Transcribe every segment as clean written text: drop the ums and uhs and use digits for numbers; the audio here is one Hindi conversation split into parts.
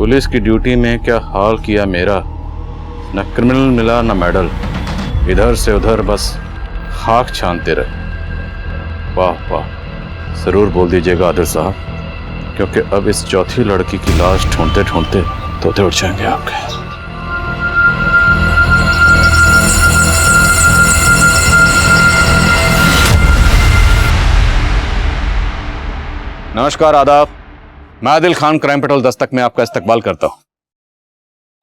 पुलिस की ड्यूटी में क्या हाल किया मेरा। न क्रिमिनल मिला न मेडल, इधर से उधर बस खाक छानते रहे। वाह वाह, जरूर बोल दीजिएगा आदिल साहब, क्योंकि अब इस चौथी लड़की की लाश ढूंढते ढूंढते तोते उठ जाएंगे आपके। नमस्कार, आदाब। मैं आदिल खान क्राइम पेट्रोल दस्तक में आपका इस्तकबाल करता हूं।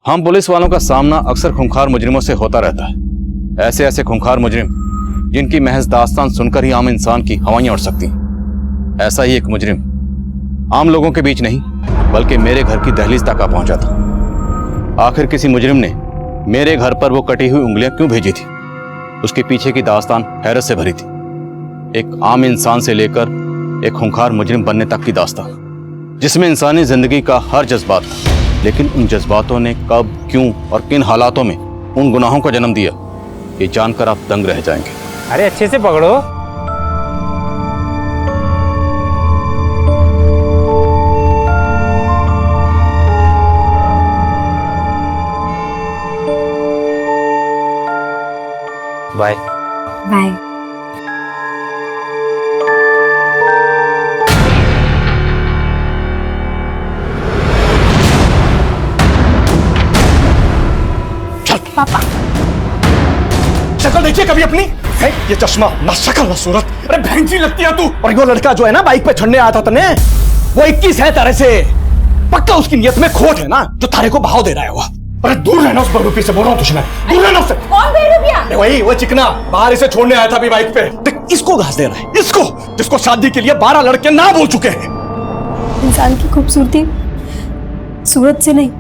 हम पुलिस वालों का सामना अक्सर खूंखार मुजरिमों से होता रहता है। ऐसे ऐसे खूंखार मुजरिम जिनकी महज दास्तान सुनकर ही आम इंसान की हवाइयां उड़ सकती हैं। ऐसा ही एक मुजरिम आम लोगों के बीच नहीं बल्कि मेरे घर की दहलीज तक आ पहुंचा था। आखिर किसी मुजरिम ने मेरे घर पर वो कटी हुई उंगलियां क्यों भेजी थी? उसके पीछे की दास्तान हैरत से भरी थी। एक आम इंसान से लेकर एक खूंखार मुजरिम बनने तक की दास्तान, जिसमें इंसानी जिंदगी का हर जज्बात था, लेकिन उन जज्बातों ने कब, क्यों और किन हालातों में उन गुनाहों को जन्म दिया, ये जानकर आप दंग रह जाएंगे। अरे अच्छे से पकड़ो। Bye bye. पापा, शक्ल देखिए कभी अपनी है? ये चश्मा ना शक्ल ना सूरत। अरे बहन जी लगती है तू। और वो लड़का जो है ना बाइक पे चढ़ने आया था तने, वो 21 है तारे से। पक्का उसकी नियत में खोट है ना, जो तारे को भाव दे रहा है वो। अरे दूर रहना उस बहरूपी से, बोल रहा हूँ तुझे मैं, दूर रहना उससे। कौन बहरूपिया? वही वो चिकना बाहर इसे छोड़ने आया था अभी बाइक पे। देख इसको घास दे रहा है, इसको जिसको शादी के लिए 12 लड़के ना बोल चुके हैं। इंसान की खूबसूरती सूरत से नहीं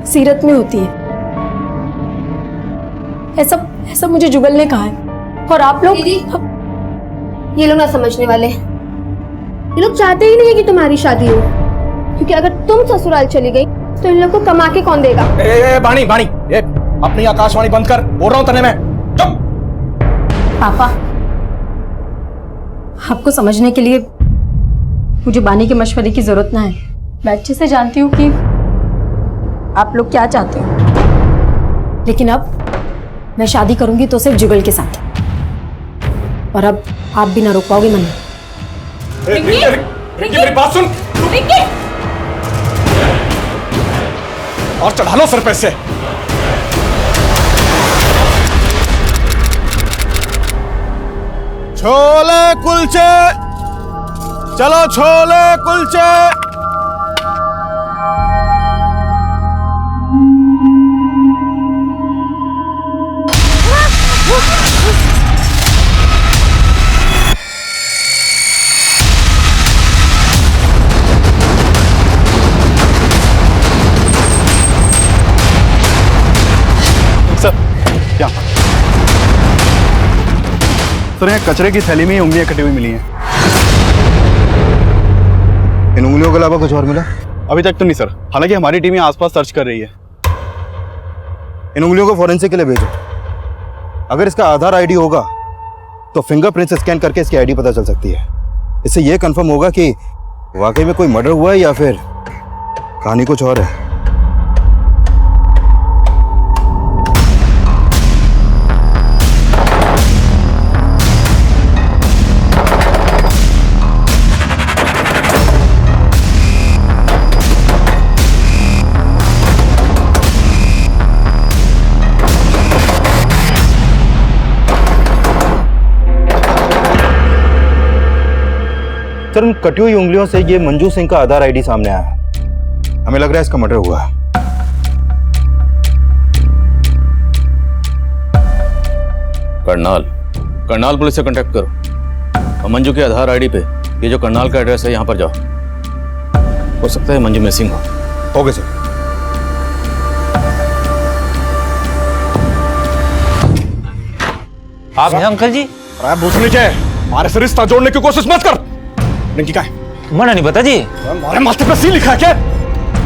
सीरत में होती है। ऐसा मुझे जुगल ने कहा है। और आप लोग ये लोग ना समझने वाले, ये लोग चाहते ही नहीं है कि तुम्हारी शादी हो, क्योंकि अगर तुम ससुराल चली गई तो इन लोग को कमा के कौन देगा? बाणी बाणी, अपनी आकाशवाणी बंद कर, बोल रहा हूँ तने मैं। चुप। पापा, आपको समझने के लिए मुझे बानी के मशवरे की जरूरत ना है। मैं अच्छे से जानती हूँ कि आप लोग क्या चाहते हो, लेकिन अब मैं शादी करूंगी तो सिर्फ जुगल के साथ, और अब आप भी ना रोक पाओगे मन में। रिंकी मेरी बात सुन। रिंकी! और चढ़ा लो सर पे से। छोले कुलचे, चलो छोले कुलचे। सर यहाँ कचरे की थैली में ही उंगलियां कटी हुई मिली हैं। इन उंगलियों के अलावा कुछ और मिला? अभी तक तो नहीं सर, हालांकि हमारी टीम आसपास सर्च कर रही है। इन उंगलियों को फॉरेंसिक के लिए भेजो। अगर इसका आधार आईडी होगा तो फिंगरप्रिंट स्कैन करके इसकी आईडी पता चल सकती है। इससे यह कंफर्म होगा कि वाकई में कोई मर्डर हुआ है या फिर कहानी कुछ और है। सर, उन कटी हुई उंगलियों से ये मंजू सिंह का आधार आईडी सामने आया है। हमें लग रहा है इसका मर्डर हुआ है। करनाल पुलिस से कांटेक्ट करो और मंजू के आधार आईडी पे ये जो करनाल का एड्रेस है यहाँ पर जाओ। हो सकता है मंजू मिसिंग हो। Okay sir. आप हैं अंकल जी? भूत नीचे, हमारे से रिश्ता जोड़ने की कोशिश मत कर। रिंकी का है? मना नहीं पता जी। हमारे माथे पे सी लिखा है क्या?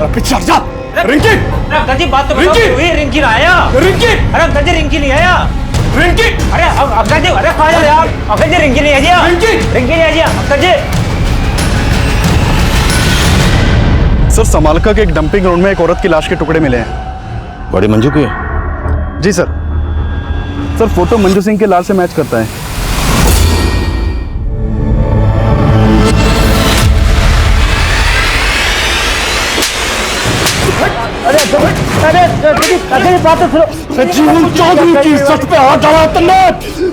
पीछे हट जा। रिंकी! अंकल जी बात तो बताओ। रिंकी ना आया। रिंकी! अरे अंकल जी रिंकी नहीं आया। रिंकी! अरे अंकल जी, अरे कहाँ जा रहे आप? अंकल जी रिंकी नहीं आया। रिंकी! रिंकी नहीं आया अंकल जी। सर समालका के एक डंपिंग ग्राउंड में एक औरत की लाश के टुकड़े मिले हैं। बड़ी मंजू की? जी sir. Sir photo Manju Singh के लाश से मैच करता है। जीवन चौधरी की इज्जत पे हाथ डाला तुमने।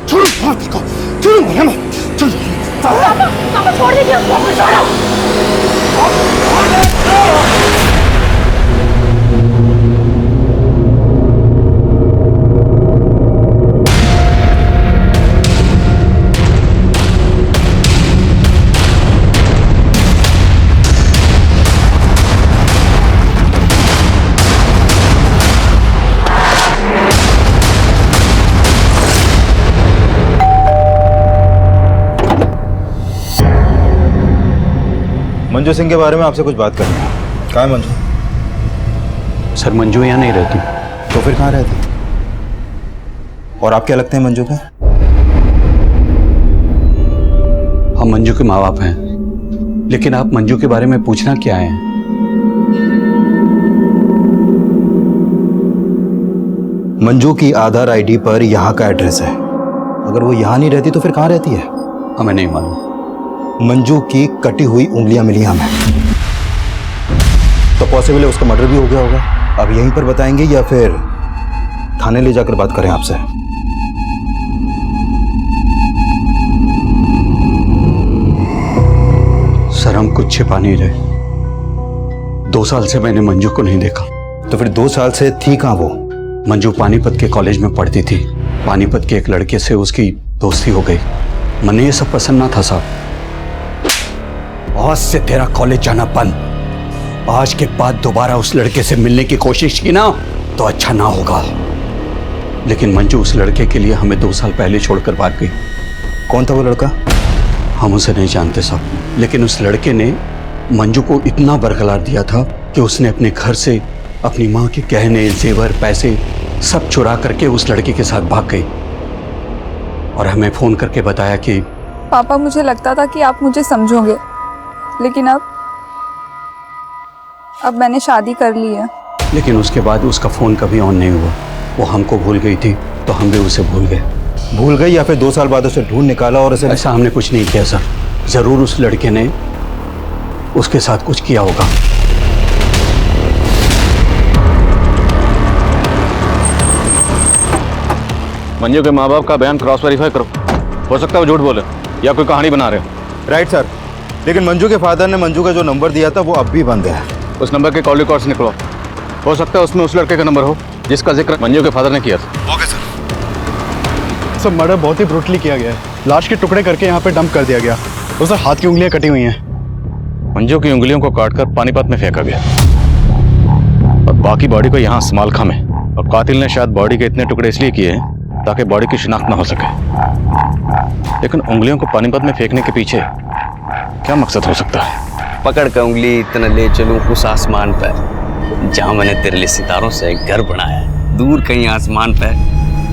छोड़ो बात को, छोड़ो मुझे मत, छोड़ो। छोड़ दीजिए, छोड़ो। मंजू सिंह के बारे में आपसे कुछ बात करनी है। कहाँ है मंजू? सर मंजू यहाँ नहीं रहती। तो फिर कहाँ रहती? और आप क्या लगते हैं मंजू के? हम मंजू के माँ बाप हैं, लेकिन आप मंजू के बारे में पूछना क्या है? मंजू की आधार आईडी पर यहाँ का एड्रेस है। अगर वो यहाँ नहीं रहती तो फिर कहाँ रहती है? हमें नहीं मालूम। मंजू की कटी हुई उंगलियां मिली हमें, तो पॉसिबल है उसका मर्डर भी हो गया होगा। अब यहीं पर बताएंगे या फिर थाने ले जाकर बात करें आपसे? सर हम कुछ छिपा नहीं रहे। 2 साल से मैंने मंजू को नहीं देखा। तो फिर 2 साल से थी कहाँ वो? मंजू पानीपत के कॉलेज में पढ़ती थी। पानीपत के एक लड़के से उसकी दोस्ती हो गई। मने ये सब पसंद ना था साहब। आज से तेरा कॉलेज जाना बंद। आज के बाद दोबारा उस लड़के से मिलने की कोशिश की ना तो अच्छा ना होगा। लेकिन मंजू उस लड़के के लिए हमें 2 साल पहले छोड़कर भाग गई। कौन था वो लड़का? हम उसे नहीं जानते साहब, लेकिन उस लड़के ने मंजू को इतना बरकरार दिया था कि उसने अपने घर से अपनी माँ के गहने, जेवर, पैसे सब चुरा करके उस लड़के के साथ भाग गई और हमें फोन करके बताया कि पापा मुझे लगता था कि आप मुझे समझोगे, लेकिन अब मैंने शादी कर ली है। लेकिन उसके बाद उसका फोन कभी ऑन नहीं हुआ। वो हमको भूल गई थी तो हम भी उसे भूल गए। भूल गई या फिर 2 साल बाद उसे ढूंढ निकाला और उसे? ऐसा हमने कुछ नहीं किया सर। जरूर उस लड़के ने उसके साथ कुछ किया होगा। मंजू के माँ बाप का बयान क्रॉस वेरीफाई करो। हो सकता है वो झूठ बोले या कोई कहानी बना रहे हो। राइट सर, लेकिन मंजू के फादर ने मंजू का जो नंबर दिया था वो अब भी बंद है। उस नंबर के कॉल रिकॉर्ड्स निकलो। हो सकता है उसमें उस लड़के का नंबर हो जिसका जिक्र मंजू के फादर ने किया था। Okay sir. सर मर्डर बहुत ही ब्रूटली किया गया है। लाश के टुकड़े करके यहाँ पे डंप कर दिया गया और सर हाथ की उंगलियां कटी हुई हैं। मंजू की उंगलियों को काटकर पानीपत में फेंका गया और बाकी बॉडी को यहाँ समालखा में। और कातिल ने शायद बॉडी के इतने टुकड़े इसलिए किए हैं ताकि बॉडी की शिनाख्त ना हो सके। लेकिन उंगलियों को पानीपत में फेंकने के पीछे क्या मकसद हो सकता है? पकड़ कर उंगली इतना ले चलूं उस आसमान पर जहां मैंने तेरे लिए सितारों से एक घर बनाया है। दूर कहीं आसमान पर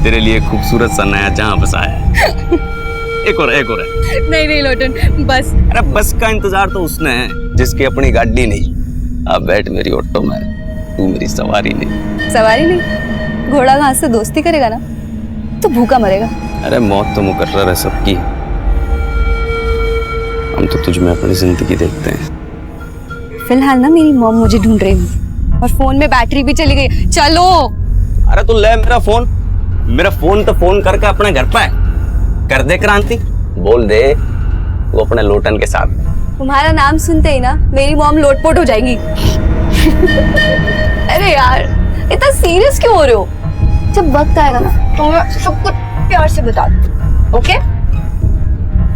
तेरे लिए खूबसूरत सा नया जहां बसाया है। एक और है। नहीं लोटन, बस। अरे बस का इंतजार तो उसने है जिसकी अपनी गाड़ी नहीं। अब बैठ मेरी ऑटो में, तू मेरी सवारी नहीं। सवारी नहीं? घोड़ा घास से दोस्ती करेगा ना तो भूखा मरेगा। अरे मौत तो मुकर्रर है सबकी। हम तो तुझ में अपनी जिंदगी देखते हैं। फिलहाल ना मेरी मॉम मुझे ढूंढ रही है और फोन में बैटरी भी चली गई। चलो। अरे तू ले मेरा फोन तो फोन करके अपने घर पे कर दे क्रांति। बोल दे वो अपने लोटन के साथ। तुम्हारा नाम सुनते ही ना मेरी मॉम लोटपोट हो जाएगी। अरे यार इतना सीरियस क्यों हो रहे हो? जब वक्त आएगा ना तो मैं सब कुछ प्यार से बता दूँ। ओके?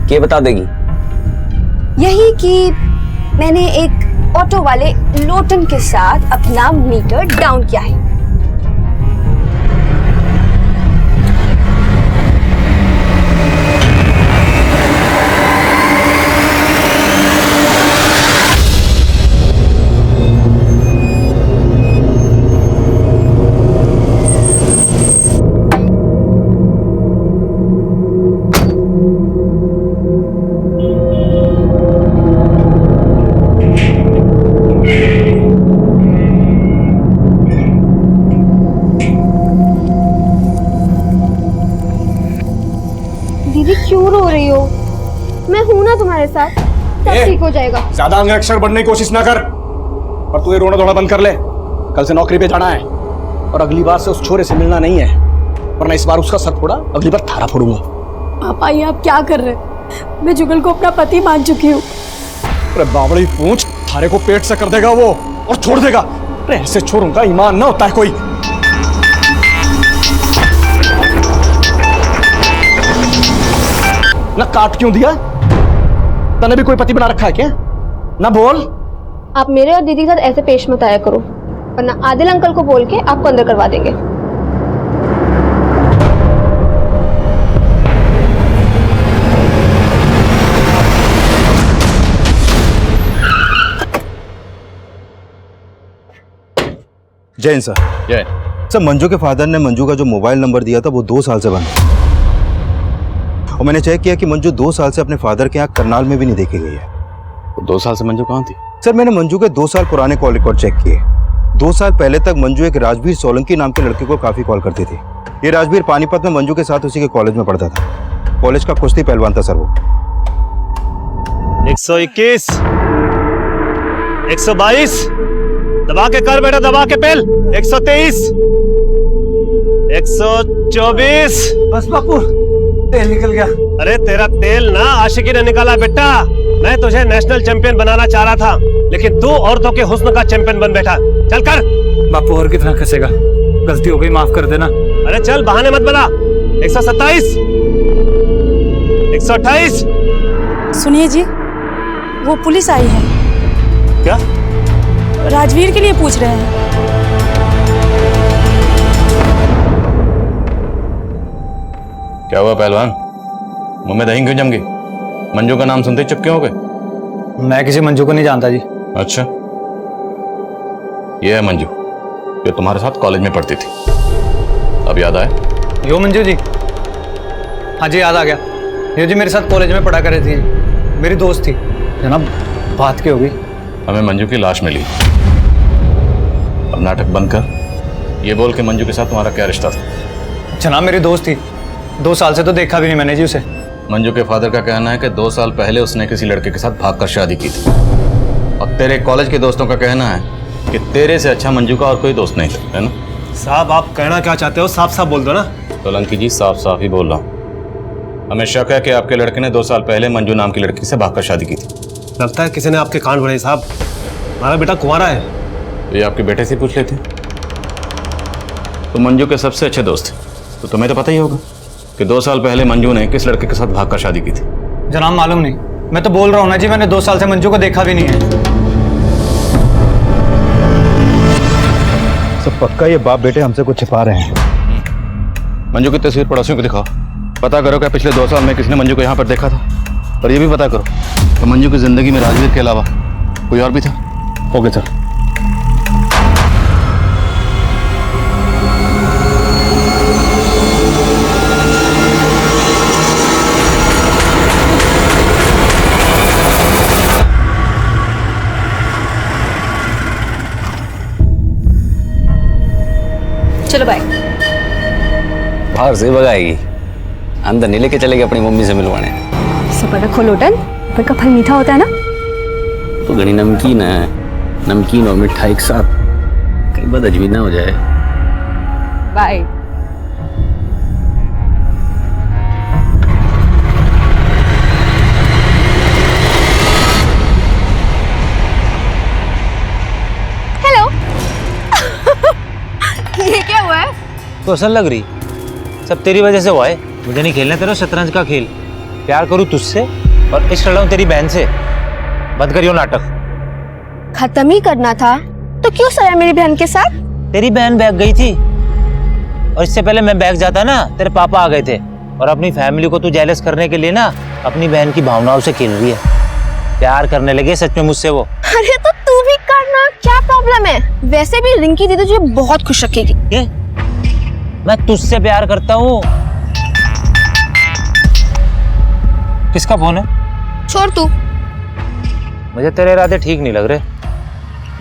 क्या बता देगी? यही कि मैंने एक ऑटो वाले लोटन के साथ अपना मीटर डाउन किया है। तुम्हारे साथ, सब ए, ठीक हो जाएगा। ज्यादा अंगरक्षक बनने की कोशिश ना कर, और तू ये रोना धोना बंद कर ले। कल से नौकरी पे जाना है, और अगली बार से उस छोरे से मिलना नहीं है, वरना इस बार उसका सर फोड़ा, अगली बार थारा फोड़ूंगा। पापा ये आप क्या कर रहे हैं? मैं जुगल को अपना पति मान चुकी हूँ। अरे बावड़ी पूंछ, थारे को पेट से कर देगा वो और छोड़ देगा। अरे ऐसे छोरों का ईमान ना होता है कोई। ना काट क्यों दिया? तने भी कोई पति बना रखा है क्या? ना बोल। आप मेरे और दीदी के साथ ऐसे पेश मत आया करो, वरना आदिल अंकल को बोल के आपको अंदर करवा देंगे। जैन सर। जय। सर, मंजू के फादर ने मंजू का जो मोबाइल नंबर दिया था वो 2 साल से बंद है, और मैंने चेक किया कि मंजू 2 साल से अपने फादर के यहाँ करनाल में भी नहीं देखी गई है। तो 2 साल से मंजू कहाँ थी? सर, मैंने मंजू के 2 साल पुराने कॉल रिकॉर्ड चेक किए। 2 साल पहले तक मंजू एक राजवीर सोलंकी नाम के लड़के को काफी कॉल करती थी। ये राजवीर पानीपत में मंजू के साथ उसी के कॉलेज में पढ़ता था। कॉलेज का कुश्ती पहलवान था सर वो। 121, 122, दबा के कर बेटा, दबा के पेल। 123, 124। बस बापू, तेल निकल गया। अरे तेरा तेल ना आशिकी ने निकाला बेटा। मैं तुझे नेशनल चैंपियन बनाना चाह रहा था, लेकिन तू औरतों के हुस्न का चैंपियन बन बैठा। चल कर। बापू और कितना खसेगा? गलती हो गई, माफ कर देना। अरे चल, बहाने मत बना। 127, 128। सुनिए जी, वो पुलिस आई है। क्या? राजवीर के लिए पूछ रहे हैं। क्या हुआ पहलवान? मुंह में दही क्यों जम गई? मंजू का नाम सुनते ही चुप क्यों हो गए? मैं किसी मंजू को नहीं जानता जी। अच्छा, ये है मंजू जो तुम्हारे साथ कॉलेज में पढ़ती थी। अब याद आया? यो मंजू जी? हाँ जी, याद आ गया। ये जी मेरे साथ कॉलेज में पढ़ा कर रही थी, मेरी दोस्त थी जनाब। बात क्या होगी? हमें मंजू की लाश मिली। अब नाटक बंद कर, ये बोल के मंजू के साथ तुम्हारा क्या रिश्ता था? जनाब मेरी दोस्त थी, 2 साल से तो देखा भी नहीं मैंने जी उसे। मंजू के फादर का कहना है कि 2 साल पहले उसने किसी लड़के के साथ भागकर शादी की थी, और तेरे कॉलेज के दोस्तों का कहना है कि तेरे से अच्छा मंजू का और कोई दोस्त नहीं था, है ना? साहब, आप कहना क्या चाहते हो? साफ साफ बोल दो ना। सोलंकी जी, साफ साफ ही बोल रहा हूँ। हमें शक है कि आपके लड़के ने 2 साल पहले मंजू नाम की लड़की से भागकर शादी की थी। लगता है किसी ने आपके कान भरे साहब। हमारा बेटा कुंवारा है। तो ये आपके बेटे से पूछ लेते। तो मंजू के सबसे अच्छे दोस्त थे, तो तुम्हें तो पता ही होगा कि 2 साल पहले मंजू ने किस लड़के के साथ भागकर शादी की थी। जनाब मालूम नहीं, मैं तो बोल रहा हूँ ना जी, मैंने 2 साल से मंजू को देखा भी नहीं है। सब पक्का ये बाप बेटे हमसे कुछ छिपा रहे हैं। मंजू की तस्वीर पड़ोसियों को दिखाओ, पता करो क्या पिछले 2 साल में किसने मंजू को यहाँ पर देखा था, और ये भी पता करो कि मंजू की जिंदगी में राजवीर के अलावा कोई और भी था। Okay sir. चलो बाय। बाहर से भगाएगी, अंदर नहीं लेके चलेगी अपनी मम्मी से मिलवाने। सुपर खोलो टन, ऊपर का फल मीठा होता है ना? तो घनी नमकीन है, नमकीन और मिठा एक साथ, कहीं बात अजमी ना हो जाए। बाय। हेलो। ये क्या हुआ है? तो असल लग रही, सब तेरी वजह से हुआ है। मुझे नहीं खेलना तेरा शतरंज का खेल। प्यार करूँ तुझसे और इश्क लड़ाऊं तेरी बहन से। बंद करियो नाटक। खत्म ही करना था तो क्यों सड़ा मेरी बहन के साथ? तेरी बहन बैग गई थी, और इससे पहले मैं बैग जाता ना, तेरे पापा आ गए थे। और अपनी फैमिली को तू जेलस करने के लिए ना अपनी बहन की भावनाओं से खेल रही है। प्यार करने लगे सच में मुझसे वो। अरे तो तू भी करना, क्या प्रॉब्लम है? वैसे भी रिंकी दीदी तुझे बहुत खुश रखेगी। ये? मैं तुझसे प्यार करता हूँ। किसका फोन है? छोड़ तू। मुझे तेरे इरादे ठीक नहीं लग रहे।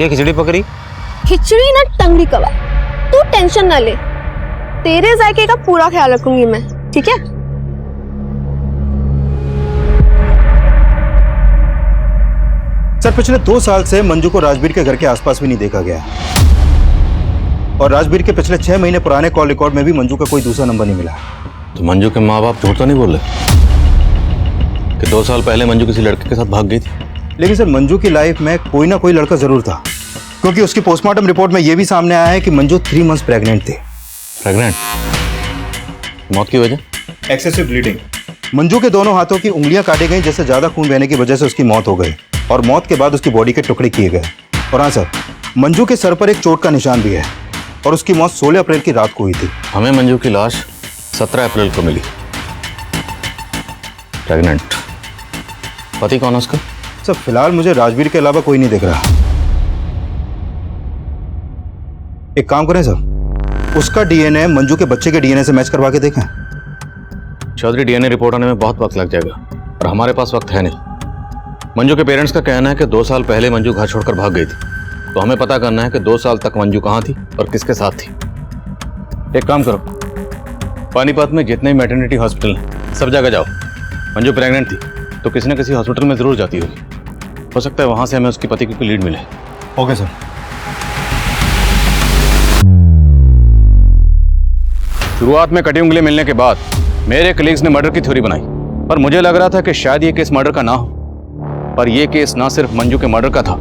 ये खिचड़ी पकड़ी? खिचड़ी ना टंगड़ी कबाब। तू टेंशन ना ले, तेरे जायके का पूरा ख्याल रखूंगी मैं, ठीक है? सर पिछले 2 साल से मंजू को राजवीर के घर के आसपास भी नहीं देखा गया, और राजवीर के पिछले 6 महीने पुराने कॉल रिकॉर्ड में भी मंजू का कोई दूसरा नंबर नहीं मिला। तो मंजू के माँ बाप झूठ तो नहीं बोल रहे कि 2 साल पहले मंजू किसी लड़के के साथ भाग गई थी? लेकिन सर मंजू की लाइफ में कोई ना कोई लड़का जरूर था, क्योंकि उसकी पोस्टमार्टम रिपोर्ट में यह भी सामने आया है कि मंजू 3 मंथ्स प्रेग्नेंट थी। प्रेग्नेंट? मौत की वजह? Excessive bleeding. मंजू के दोनों हाथों की उंगलियां काटी गई, जिससे ज्यादा खून बहने की वजह से उसकी मौत हो गई, और मौत के बाद उसकी बॉडी के टुकड़े किए गए। और हाँ सर, मंजू के सर पर एक चोट का निशान भी है, और उसकी मौत 16 अप्रैल की रात को हुई थी। हमें मंजू की लाश 17 अप्रैल को मिली, प्रेग्नेंट। पति कौन है उसका? सर फिलहाल मुझे राजवीर के अलावा कोई नहीं दिख रहा। एक काम करें सर, उसका डीएनए मंजू के बच्चे के डीएनए से मैच करवा के देखें। चौधरी, डीएनए रिपोर्ट आने में बहुत वक्त लग जाएगा, और हमारे पास वक्त है नहीं। मंजू के पेरेंट्स का कहना है कि 2 साल पहले मंजू घर छोड़कर भाग गई थी, तो हमें पता करना है कि 2 साल तक मंजू कहाँ थी और किसके साथ थी। एक काम करो, पानीपत में जितने मैटरनिटी हॉस्पिटल हैं सब जगह जाओ। मंजू प्रेग्नेंट थी तो किसी न किसी हॉस्पिटल में जरूर जाती होगी, हो सकता है वहां से हमें उसकी पति की कोई लीड मिले। Okay sir. शुरुआत में कटी उंगली मिलने के बाद मेरे कलीग्स ने मर्डर की थ्योरी बनाई, पर मुझे लग रहा था कि शायद ये केस मर्डर का ना हो। पर यह केस ना सिर्फ मंजू के मर्डर का था,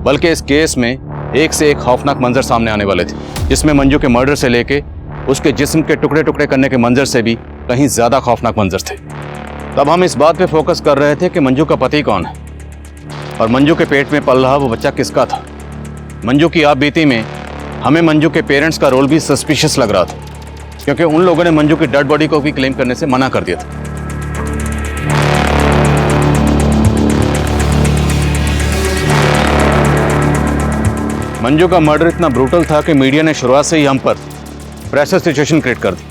बल्कि इस केस में एक से एक खौफनाक मंजर सामने आने वाले थे, जिसमें मंजू के मर्डर से लेके उसके जिस्म के टुकड़े टुकड़े करने के मंजर से भी कहीं ज्यादा खौफनाक मंजर थे। तब हम इस बात पे फोकस कर रहे थे कि मंजू का पति कौन है, और मंजू के पेट में पल रहा वो बच्चा किसका था। मंजू की आप बीती में हमें मंजू के पेरेंट्स का रोल भी सस्पिशियस लग रहा था, क्योंकि उन लोगों ने मंजू की डेड बॉडी को भी क्लेम करने से मना कर दिया था। मंजू का मर्डर इतना ब्रूटल था कि मीडिया ने शुरुआत से ही हम पर प्रेशर सिचुएशन क्रिएट कर दी।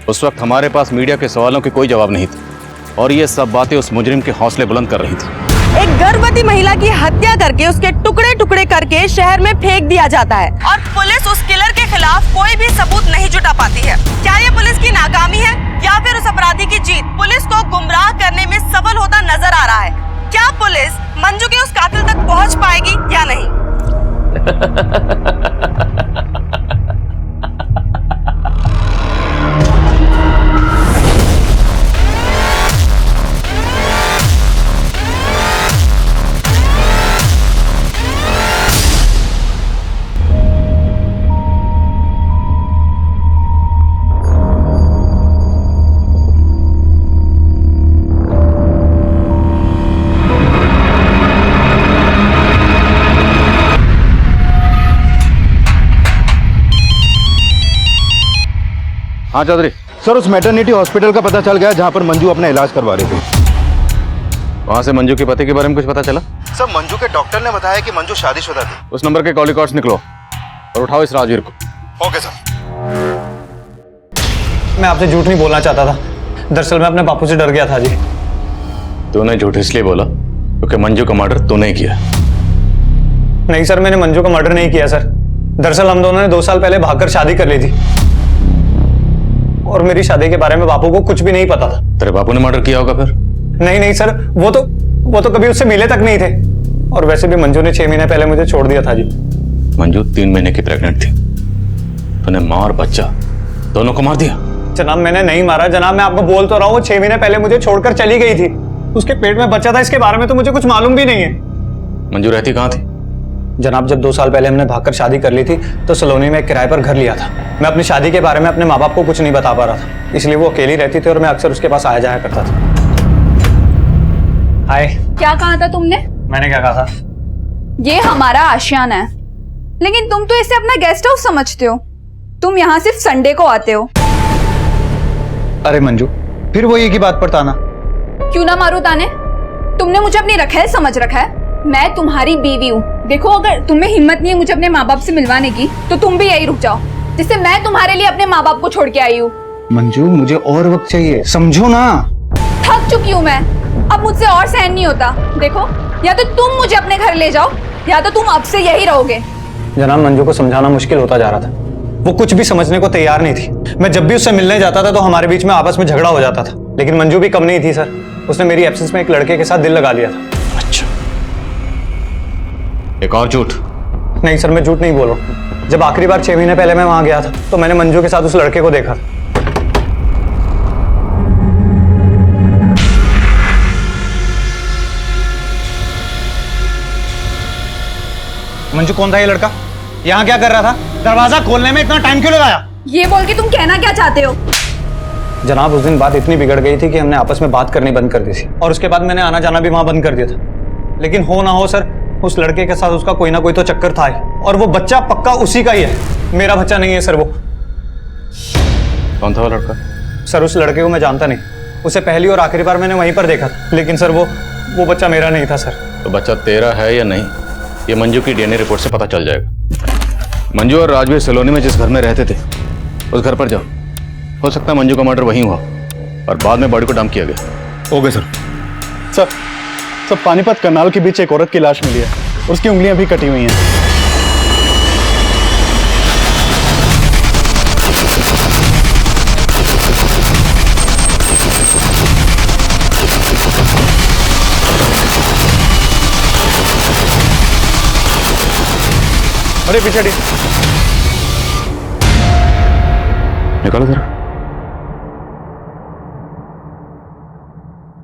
उस वक्त हमारे पास मीडिया के सवालों के कोई जवाब नहीं थे, और ये सब बातें उस मुजरिम के हौसले बुलंद कर रही थी। एक गर्भवती महिला की हत्या करके उसके टुकड़े टुकड़े करके शहर में फेंक दिया जाता है, और पुलिस उस किलर के खिलाफ कोई भी सबूत नहीं जुटा पाती है। क्या ये पुलिस की नाकामी है या फिर उस अपराधी की जीत? पुलिस को गुमराह करने में सफल होता नजर आ रहा है। क्या पुलिस मंजू के उस कातिल तक पहुंच पाएगी या नहीं? हाँ चौधरी। सर उस मैटरनिटी हॉस्पिटल का पता चल गया जहां पर मंजू अपना इलाज करवा रही थी। वहां से मंजू के पति के बारे में कुछ पता चला? सर मंजू के डॉक्टर ने बताया कि मंजू शादीशुदा थी। उस नंबर के कॉल रिकॉर्ड्स निकलो और उठाओ इस राजवीर को। Okay sir. मैं आपसे झूठ नहीं बोलना चाहता था, दरअसल मैं अपने बापू से डर गया था जी। तूने झूठ इसलिए बोला क्योंकि मंजू का मर्डर तूने किया? नहीं सर, मैंने मंजू का मर्डर नहीं किया सर। दरअसल हम दोनों ने 2 साल पहले भागकर शादी कर ली थी, और मेरी शादी के बारे में बापू को कुछ भी नहीं पता था। तेरे बापू ने मर्डर किया होगा फिर? नहीं सर, वो तो कभी उससे मिले तक नहीं थे, और वैसे भी मंजू ने 6 महीने पहले मुझे छोड़ दिया था जी। मंजू 3 महीने की प्रेग्नेंट थी, तूने माँ और बच्चा दोनों को मार दिया? जनाब मैंने नहीं मारा जनाब, मैं आपको बोल तो रहा हूँ, वो 6 महीने पहले मुझे छोड़कर चली गई थी। उसके पेट में बच्चा था, इसके बारे में तो मुझे कुछ मालूम भी नहीं है। मंजू रहती कहाँ थी? जनाब जब 2 साल पहले हमने भागकर शादी कर ली थी तो सलोनी में एक किराए पर घर लिया था। मैं अपनी शादी के बारे में अपने माँ बाप को कुछ नहीं बता पा रहा था, इसलिए वो अकेली रहती थी और मैं अक्सर उसके पास आया जाया करता था। हाय। क्या कहा था तुमने? मैंने क्या कहा था? ये हमारा आशियाना है, लेकिन तुम तो इसे अपना गेस्ट हाउस समझते हो। तुम यहाँ सिर्फ संडे को आते हो। अरे मंजू, फिर वो एक ही बात पर ताना। क्यों ना मारू ताने? तुमने मुझे अपनी रखेल समझ रखा है। मैं तुम्हारी बीवी हूँ। देखो, अगर तुम्हें हिम्मत नहीं है मुझे अपने माँ बाप से मिलवाने की, तो तुम भी यही रुक जाओ, जिससे मैं तुम्हारे लिए अपने माँ बाप को छोड़ के आई हूँ। मंजू मुझे और वक्त चाहिए, समझो ना। थक चुकी हूँ मैं, अब मुझसे और सहन नहीं होता। देखो, या तो तुम मुझे अपने घर ले जाओ, या तो तुम अब से यही रहोगे। जनाब मंजू को समझाना मुश्किल होता जा रहा था, वो कुछ भी समझने को तैयार नहीं थी। मैं जब भी उससे मिलने जाता था तो हमारे बीच में आपस में झगड़ा हो जाता था, लेकिन मंजू भी कम नहीं थी सर। उसने मेरी एब्सेंस में एक लड़के के साथ दिल लगा लिया था। अच्छा, एक और झूठ। नहीं सर, मैं झूठ नहीं बोल रहा हूँ। जब आखिरी बार 6 महीने पहले मैं वहां गया था तो मैंने मंजू के साथ उस लड़के को देखा था। मंजू, कौन था ये लड़का? यहाँ क्या कर रहा था? दरवाजा खोलने में इतना टाइम क्यों लगाया? ये बोल के तुम कहना क्या चाहते हो? जनाब, उस दिन बात इतनी बिगड़ गई थी कि हमने आपस में बात करनी बंद कर दी थी और उसके बाद मैंने आना जाना भी वहां बंद कर दिया था। लेकिन हो ना हो सर, उस लड़के के साथ उसका कोई ना कोई तो चक्कर था ही, और वो बच्चा पक्का उसी का ही है। मेरा बच्चा नहीं है सर वो। कौन था वो लड़का? सर, उस लड़के को मैं जानता नहीं। उसे पहली और आखिरी बार मैंने वहीं पर देखा था, लेकिन सर वो बच्चा मेरा नहीं था सर। तो बच्चा तेरा है या नहीं, ये मंजू की डीएनए रिपोर्ट से पता चल जाएगा। मंजू और राजवीर सलोनी में जिस घर में रहते थे उस घर पर जाओ। हो सकता है मंजू का मर्डर वहीं हुआ और बाद में बॉडी को डंप किया गया। Okay sir. Sir, Panipat Karnal के बीच एक औरत की लाश मिली है, उसकी उंगलियां भी कटी हुई हैं। अरे पीछे निकालो जरा।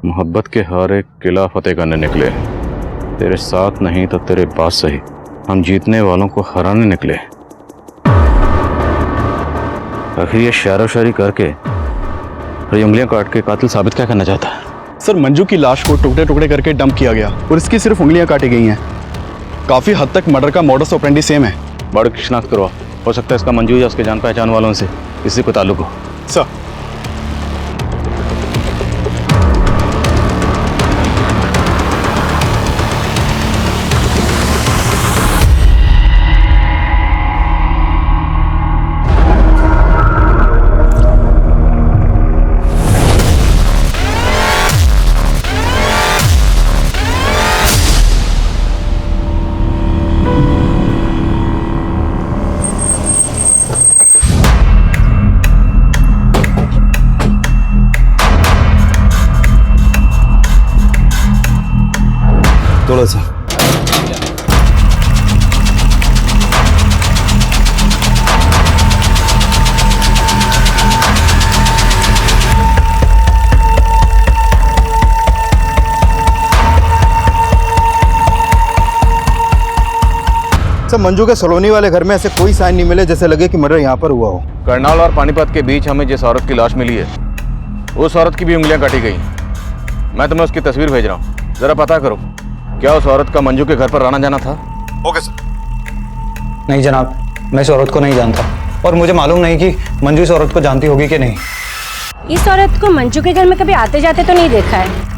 मोहब्बत के हारे किला फतेह करने निकले, तेरे साथ नहीं तो तेरे पास सही, हम जीतने वालों को हराने निकले। आखिर ये शायरो शायरी करके और ये उंगलियां काट के कातिल साबित क्या करना चाहता है? सर, मंजू की लाश को टुकड़े टुकड़े करके डंप किया गया और इसकी सिर्फ उंगलियां काटी गई हैं। काफी हद तक मर्डर का मोडस ऑपरेंडी सेम है। बॉडी की शिनाख्त करवा, हो सकता है इसका मंजू या उसके जान पहचान वालों से किसी को ताल्लुक हो। सर, थोड़ा सा सर, मंजू के सलोनी वाले घर में ऐसे कोई साइन नहीं मिले जैसे लगे कि मर्डर यहाँ पर हुआ हो। करनाल और पानीपत के बीच हमें जिस औरत की लाश मिली है उस औरत की भी उंगलियां काटी गई। मैं तुम्हें उसकी तस्वीर भेज रहा हूँ, जरा पता करो क्या उस औरत का मंजू के घर पर आना जाना था? Okay sir. नहीं जनाब, मैं इस औरत को नहीं जानता और मुझे मालूम नहीं कि मंजू इस औरत को जानती होगी कि नहीं। इस औरत को मंजू के घर में कभी आते जाते तो नहीं देखा है।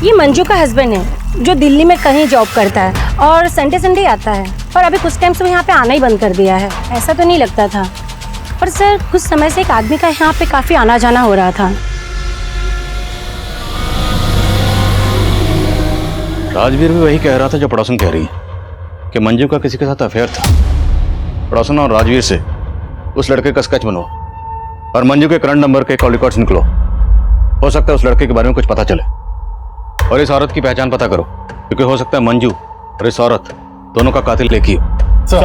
ये मंजू का हस्बैंड है जो दिल्ली में कहीं जॉब करता है और संडे संडे आता है, और अभी कुछ टाइम से वो यहाँ पे आना ही बंद कर दिया है। ऐसा तो नहीं लगता था, पर सर कुछ समय से एक आदमी का यहाँ पे काफी आना जाना हो रहा था। राजवीर भी वही कह रहा था जो पड़ोसन कह रही है कि मंजू का किसी के साथ अफेयर था। पड़ोसन और राजवीर से उस लड़के का स्केच बनवाओ और मंजू के करंट नंबर के कॉल रिकॉर्ड्स निकलो। हो सकता है उस लड़के के बारे में कुछ पता चले, और इस औरत की पहचान पता करो क्योंकि हो सकता है मंजू और इस औरत दोनों का कातिल एक ही हो। सर,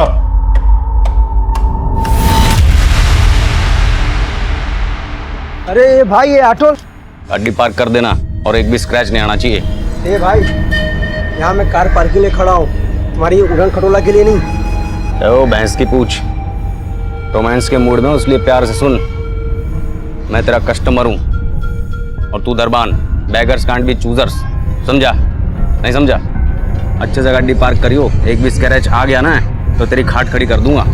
अरे भाई, ये ऑटो गाड़ी पार्क कर देना और एक भी स्क्रैच नहीं आना चाहिए। ए भाई, यहाँ मैं कार पार्क के लिए खड़ा हूँ, तुम्हारी उड़न खटोला के लिए नहीं। ओ भैंस की पूछ, रोमांस के मूड में हो, इसलिए प्यार से सुन। मैं तेरा कस्टमर हूँ और तू दरबान। बैगर्स कांट बी चूजर्स, समझा? नहीं समझा? अच्छे से गाड़ी पार्क करियो, एक भी स्क्रैच आ गया ना तो तेरी खाट खड़ी कर दूंगा।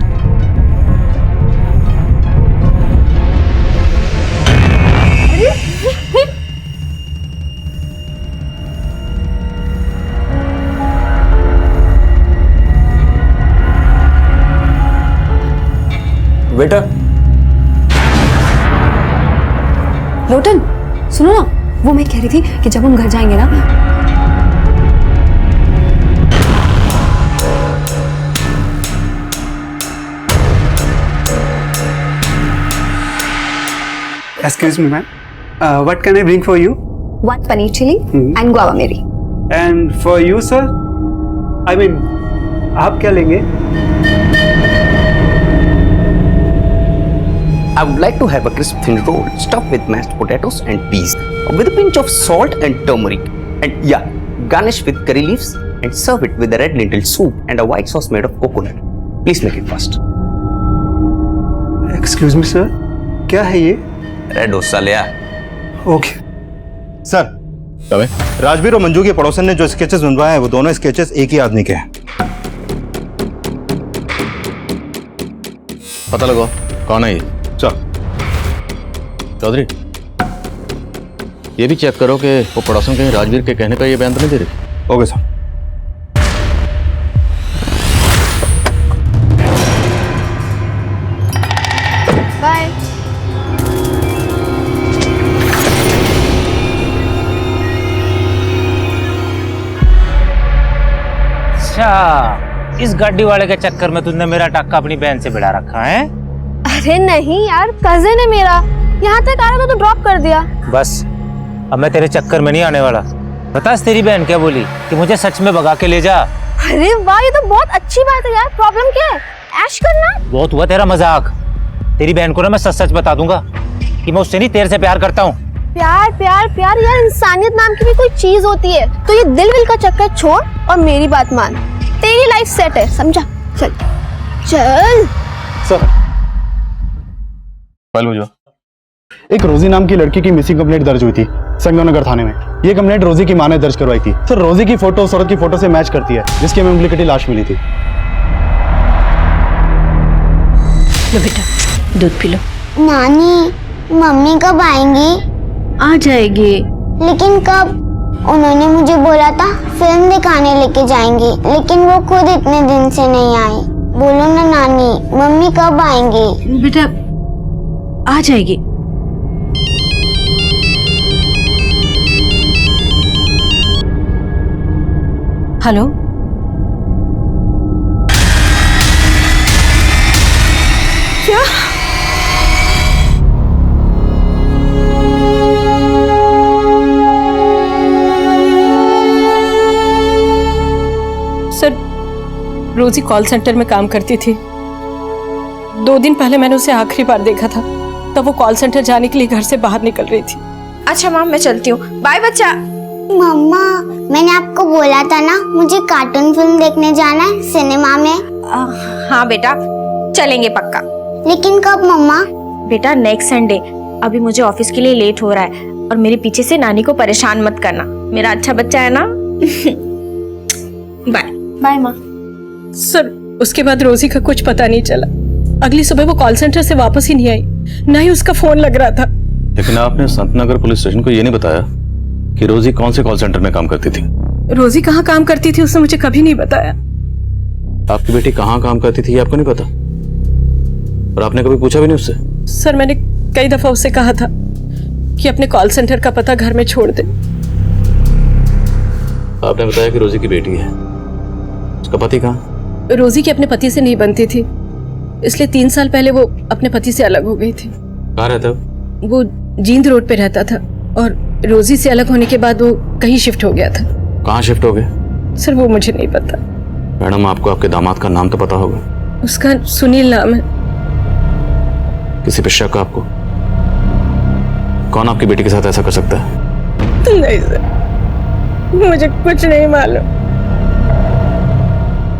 वेटर, लोटन सुनो ना, वो मैं कह रही थी कि जब हम घर जाएंगे ना, excuse me ma'am, what can I bring for you? 1 paneer chili and guava meri. And for you sir? I mean आप क्या लेंगे? I would like to have a crisp thin roll stuffed with mashed potatoes and peas with a pinch of salt and turmeric, and yeah, garnish with curry leaves and serve it with a red lentil soup and a white sauce made of coconut. Please make it fast. Excuse me sir, क्या है ये? रेड डोसा लिया। ओके सर, राजवीर और मंजू के पड़ोसन ने जो स्केचेस बनवाए हैं वो दोनों स्केचेस एक ही आदमी के हैं। पता लगाओ कौन है ये। सर, चौधरी, ये भी चेक करो कि वो पड़ोसन कहीं राजवीर के कहने का ये बयान तो नहीं दे रही। Okay sir. बाय। अच्छा, इस गाड़ी वाले के चक्कर में तुमने मेरा टक्का अपनी बहन से बिड़ा रखा है? अरे नहीं यार, कजिन है मेरा, यहाँ तक आ रहा था तो ड्रॉप कर दिया। बस अब मैं तेरे चक्कर में नहीं आने वाला। बता तेरी बहन क्या बोली कि मुझे सच में भगा के ले जा। अरे वाह, ये तो बहुत अच्छी बात है यार। प्रॉब्लम क्या है? ऐश करना। बहुत हुआ तेरा मजाक। तेरी बहन को ना मैं सच सच बता दूंगा कि मैं उससे नहीं तेरे से प्यार करता हूँ। प्यार प्यार प्यार यार, इंसानियत नाम की भी कोई चीज होती है। तो ये दिल विल का चक्कर छोड़ और मेरी बात मान। तेरी लाइफ सेट है, समझा? चल चल। सर, मुझे एक रोजी नाम की लड़की की मिसिंग कंप्लेंट दर्ज हुई थी संगम नगर थाने में। ये कंप्लेंट रोजी की मां ने दर्ज करवाई थी। सर, रोजी की फोटो औरत की फोटो से मैच करती है जिसकी हमें उंगली कटी लाश मिली थी। लो बेटा, दूध पी लो। नानी, मम्मी कब आएंगी? आ जाएगी। लेकिन कब? उन्होंने मुझे बोला था फिल्म दिखाने लेके जाएंगी, लेकिन वो खुद इतने दिन से नहीं आई। बोलो ना नानी, मम्मी कब आएंगी? बेटा आ जाएगी। हेलो, क्या? सर, रोजी कॉल सेंटर में काम करती थी। 2 दिन पहले मैंने उसे आखिरी बार देखा था, तब वो कॉल सेंटर जाने के लिए घर से बाहर निकल रही थी। अच्छा माम, मैं चलती हूँ। बाय बच्चा। मम्मा, मैंने आपको बोला था ना मुझे कार्टून फिल्म देखने जाना है सिनेमा में। हाँ बेटा, चलेंगे पक्का। लेकिन कब मम्मा? बेटा नेक्स्ट संडे। अभी मुझे ऑफिस के लिए लेट हो रहा है और मेरे पीछे से नानी को परेशान मत करना। मेरा अच्छा बच्चा है ना। बाय बाय माँ। सर, उसके बाद रोजी का कुछ पता नहीं चला। अगली सुबह वो कॉल सेंटर से वापस ही नहीं आई, ना ही उसका फोन लग रहा था। लेकिन आपने संतनगर पुलिस स्टेशन को ये नहीं बताया कि रोजी कौन से कॉल सेंटर में काम करती थी। रोजी कहाँ काम करती थी उसने मुझे कभी नहीं बताया। आपकी बेटी कहाँ काम करती थी ये आपको नहीं पता, और आपने कभी पूछा भी नहीं उससे? सर, मैंने कई दफा उससे कहा था कि अपने कॉल सेंटर का पता घर में छोड़ दे। आपने बताया कि रोजी की बेटी है, उसका पति कहाँ? रोजी की अपने पति से नहीं बनती थी, इसलिए 3 साल पहले वो अपने पति से अलग हो गई थी। कहाँ रहता है? वो जींद रोड पे रहता था और रोजी से अलग होने के बाद वो कहीं शिफ्ट हो गया था। कहाँ शिफ्ट हो गए? सर, वो मुझे नहीं पता। मैडम, आपको आपके दामाद का नाम तो पता होगा। उसका सुनील नाम है। किसी पे शक आपको? कौन आपकी बेटी के साथ ऐसा कर सकता है? नहीं सर, मुझे कुछ नहीं मालूम।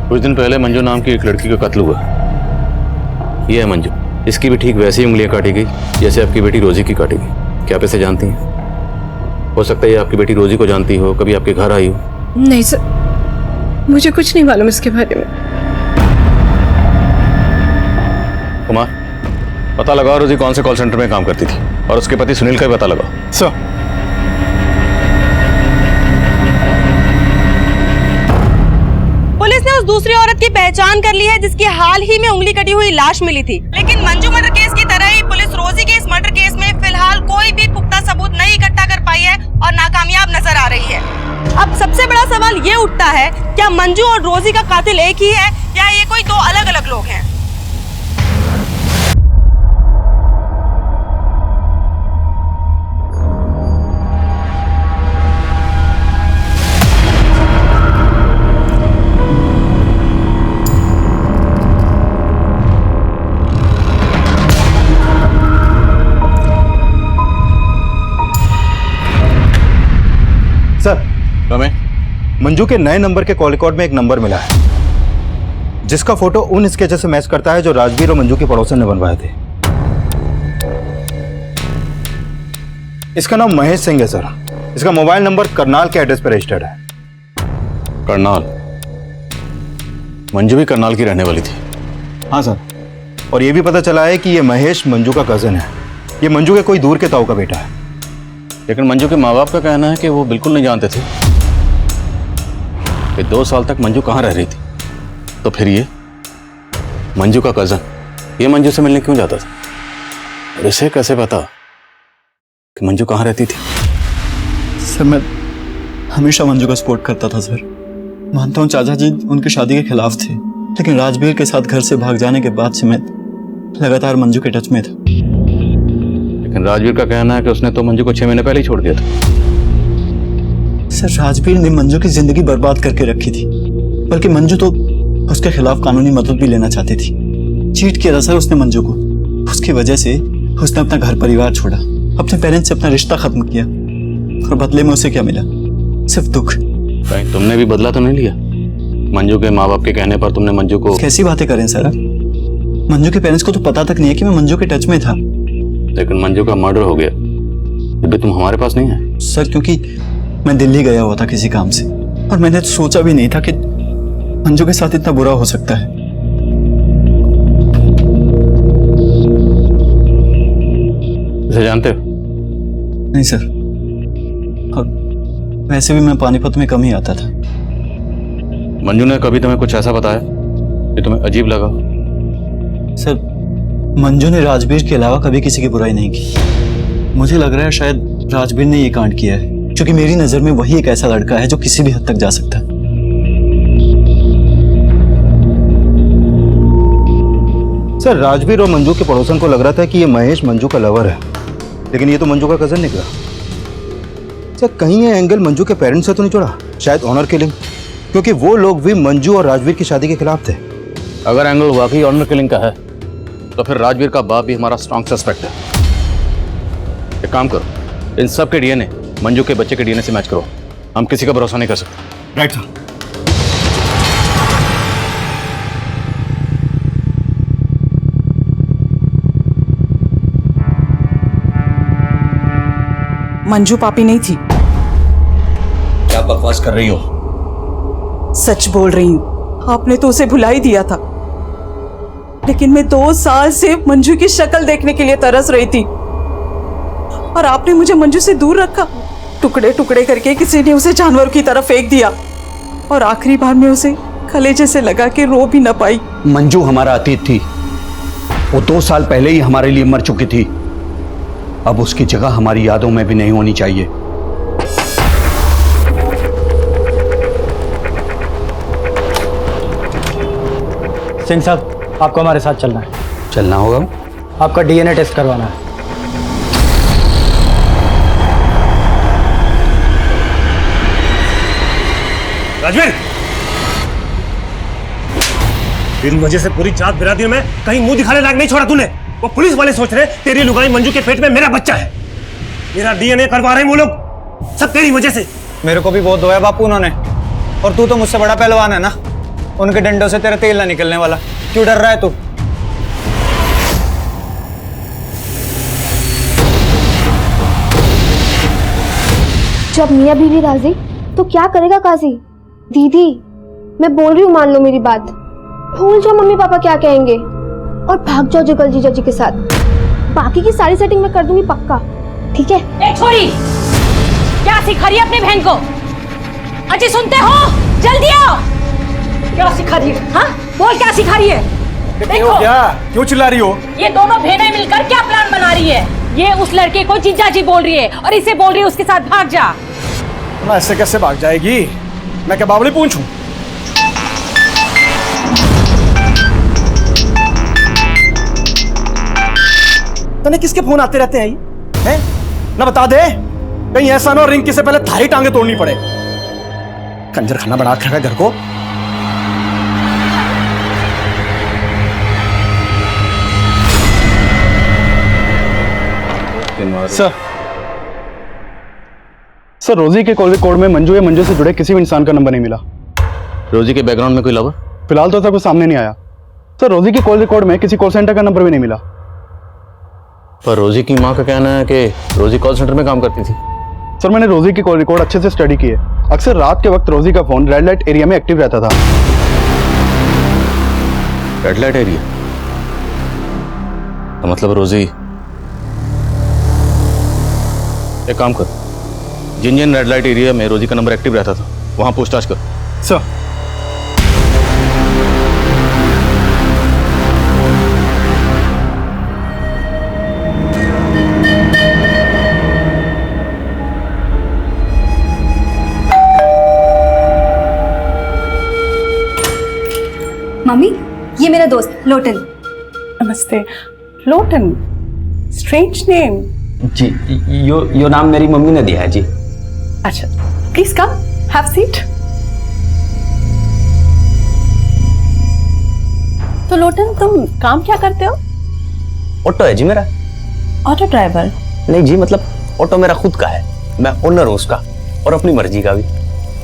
कुछ दिन पहले मंजू नाम की एक लड़की का कत्ल हुआ। ये है मंजू। इसकी भी ठीक वैसी उंगलियां काटी गई जैसे आपकी बेटी रोजी की काटी गई। क्या आप इसे जानती हैं? हो सकता है ये आपकी बेटी रोजी को जानती हो, कभी आपके घर आई हो। नहीं सर, मुझे कुछ नहीं मालूम इसके बारे में। कुमार, पता लगाओ रोजी कौन से कॉल सेंटर में काम करती थी, और उसके पति सुनील का भी पता लगाओ। सर, पुलिस ने उस दूसरी औरत की पहचान कर ली है जिसकी हाल ही में उंगली कटी हुई लाश मिली थी। लेकिन मंजू मर्डर केस की तरह ही पुलिस रोजी के इस मर्डर केस में फिलहाल कोई भी पुख्ता सबूत नहीं इकट्ठा कर पाई है और नाकामयाब नजर आ रही है। अब सबसे बड़ा सवाल ये उठता है, क्या मंजू और रोजी का कातिल एक ही है या ये कोई 2 अलग अलग लोग हैं? सर कमें मंजू के नए नंबर के कॉल रिकॉर्ड में एक नंबर मिला है जिसका फोटो उन स्केचेस से मैच करता है जो राजवीर और मंजू के पड़ोसन ने बनवाए थे। इसका नाम महेश सिंह है सर। इसका मोबाइल नंबर करनाल के एड्रेस पर रजिस्टर्ड है। करनाल? मंजू भी करनाल की रहने वाली थी? हाँ सर, और ये भी पता चला है कि ये महेश मंजू का कजन है। ये मंजू के कोई दूर के ताऊ का बेटा है। लेकिन मंजू के माँ बाप का कहना है कि वो बिल्कुल नहीं जानते थे कि 2 साल तक मंजू कहाँ रह रही थी। तो फिर ये मंजू का कजन ये मंजू से मिलने क्यों जाता था? और इसे कैसे पता कि मंजू कहाँ रहती थी? सर मैं हमेशा मंजू का सपोर्ट करता था सर। मानता हूँ चाचा जी उनकी शादी के खिलाफ थे, लेकिन राजवीर के साथ घर से भाग जाने के बाद से मैं लगातार मंजू के टच में था। लेकिन राजवीर का कहना है कि उसने तो मंजू को 6 महीने पहले ही छोड़ दिया था। सर राजवीर ने मंजू की जिंदगी बर्बाद करके रखी थी, बल्कि मंजू तो उसके खिलाफ कानूनी मदद भी लेना चाहती थी। चीट किया था सर उसने मंजू को। उसकी वजह से उसने अपना घर परिवार छोड़ा, अपने पेरेंट्स से अपना रिश्ता खत्म किया, और बदले में उसे क्या मिला? सिर्फ दुख। कहीं तुमने भी बदला तो नहीं लिया? मंजू के माँ बाप के कहने पर तुमने मंजू को... कैसी बातें करें सर? मंजू के पेरेंट्स को तो पता तक नहीं है कि मैं मंजू के टच में था। लेकिन मंजू का मर्डर हो गया, अभी तुम हमारे पास नहीं है। सर क्योंकि मैं दिल्ली गया हुआ था किसी काम से, और मैंने तो सोचा भी नहीं था कि मंजू के साथ इतना बुरा हो सकता है। इसे जानते हो? नहीं सर, और वैसे भी मैं पानीपत में कम ही आता था। मंजू ने कभी तुम्हें कुछ ऐसा बताया कि तुम्हें अजीब लगा? सर मंजू ने राजवीर के अलावा कभी किसी की बुराई नहीं की। मुझे लग रहा है शायद राजवीर ने ये कांड किया है, क्योंकि मेरी नजर में वही एक ऐसा लड़का है जो किसी भी हद तक जा सकता है। सर राजवीर और मंजू के पड़ोसन को लग रहा था कि ये महेश मंजू का लवर है, लेकिन ये तो मंजू का कजन निकला। सर कहीं ये एंगल मंजू के पेरेंट्स से तो नहीं जुड़ा? शायद ऑनर किलिंग, क्योंकि वो लोग भी मंजू और राजवीर की शादी के खिलाफ थे। अगर एंगल वाकई ऑनर किलिंग का है तो फिर राजवीर का बाप भी हमारा स्ट्रॉन्ग सस्पेक्ट है। एक काम करो, इन सब के डीएनए मंजू के बच्चे के डीएनए से मैच करो। हम किसी का भरोसा नहीं कर सकते। Right sir. मंजू पापी नहीं थी। क्या बकवास कर रही हो? सच बोल रही हूँ, आपने तो उसे भुला ही दिया था, लेकिन मैं 2 साल से मंजू की शक्ल देखने के लिए तरस रही थी, और आपने मुझे मंजू से दूर रखा। टुकड़े टुकड़े करके किसी ने उसे जानवर की तरफ फेंक दिया, और आखिरी बार में उसे कलेजे से लगा के रो भी न पाई। मंजू हमारा अतीत थी। वो 2 साल पहले ही हमारे लिए मर चुकी थी। अब उसकी जगह हमारी यादों में भी नहीं होनी चाहिए। सिंह साहब, आपको हमारे साथ चलना है। चलना होगा? आपका डीएनए टेस्ट करवाना है। राजवीर, तेरी वजह से पूरी जात बिरादरी में कहीं मुंह दिखाने लायक नहीं छोड़ा तूने। वो पुलिस वाले सोच रहे हैं तेरी लुगाई मंजू के पेट में मेरा बच्चा है। मेरा डीएनए करवा रहे हैं वो लोग, सब तेरी वजह से। मेरे को भी बहुत धोया बापू उन्होंने, और तू तो मुझसे बड़ा पहलवान है ना, उनके डंडों से तेरा तेल ना निकलने वाला। क्यों डर रहा है तू? जब मियाँ बीवी राजी तो क्या करेगा काजी? दीदी मैं बोल रही हूँ, मान लो मेरी बात। भूल जाओ मम्मी पापा क्या कहेंगे और भाग जाओ जगल जीजा जी के साथ। बाकी की सारी सेटिंग मैं कर दूंगी पक्का, ठीक है? ए छोरी, क्या सिखा रही है अपनी बहन को? अजी सुनते हो? जल्दी आओ। क्या सिखा रही है? हाँ बोल, क्या सिखा रही है? देखो क्या, क्यों चिल्ला रही हो? ये दोनों बहनें मिलकर क्या प्लान बना रही है? ये उस लड़के को जीजा जी बोल रही है और इसे बोल रही है उसके साथ भाग जा। मैं ऐसे कैसे भाग जाएगी? मैं क्या बावली पूंछूं? तने किसके फोन आते रहते हैं? हैं? ना बता दे, कहीं ऐसा ना हो रिंकी से पहले थारी टांगे तोड़नी पड़े। कंजर खाना बना के रखा घर को। सर सर रोजी के कॉल रिकॉर्ड में मंजू या मंजू से जुड़े किसी भी इंसान का नंबर नहीं मिला। रोजी के बैकग्राउंड में कोई लवर? फिलहाल तो ऐसा कुछ सामने नहीं आया। सर रोजी के कॉल रिकॉर्ड में किसी कॉल सेंटर का नंबर भी नहीं मिला। पर रोजी की माँ का कहना है कि रोजी कॉल सेंटर में काम करती थी। सर मैंने रोजी की कॉल रिकॉर्ड अच्छे से स्टडी की है। अक्सर रात के वक्त रोजी का फोन रेड लाइट एरिया में एक्टिव रहता था। Red light area? तो मतलब रोजी, एक काम कर, जिन जिन रेड लाइट एरिया में रोजी का नंबर एक्टिव रहता था वहां पूछताछ कर। सर मम्मी, ये मेरा दोस्त लोटन। नमस्ते। Lotan, strange name. जी, यो नाम मेरी मम्मी ने दिया है जी। अच्छा, प्लीज कम, हैव सीट। तो लोटन, तुम काम क्या करते हो? ऑटो है जी मेरा। Auto driver? नहीं जी, मतलब ऑटो मेरा खुद का है, मैं ओनर हूँ उसका, और अपनी मर्जी का भी।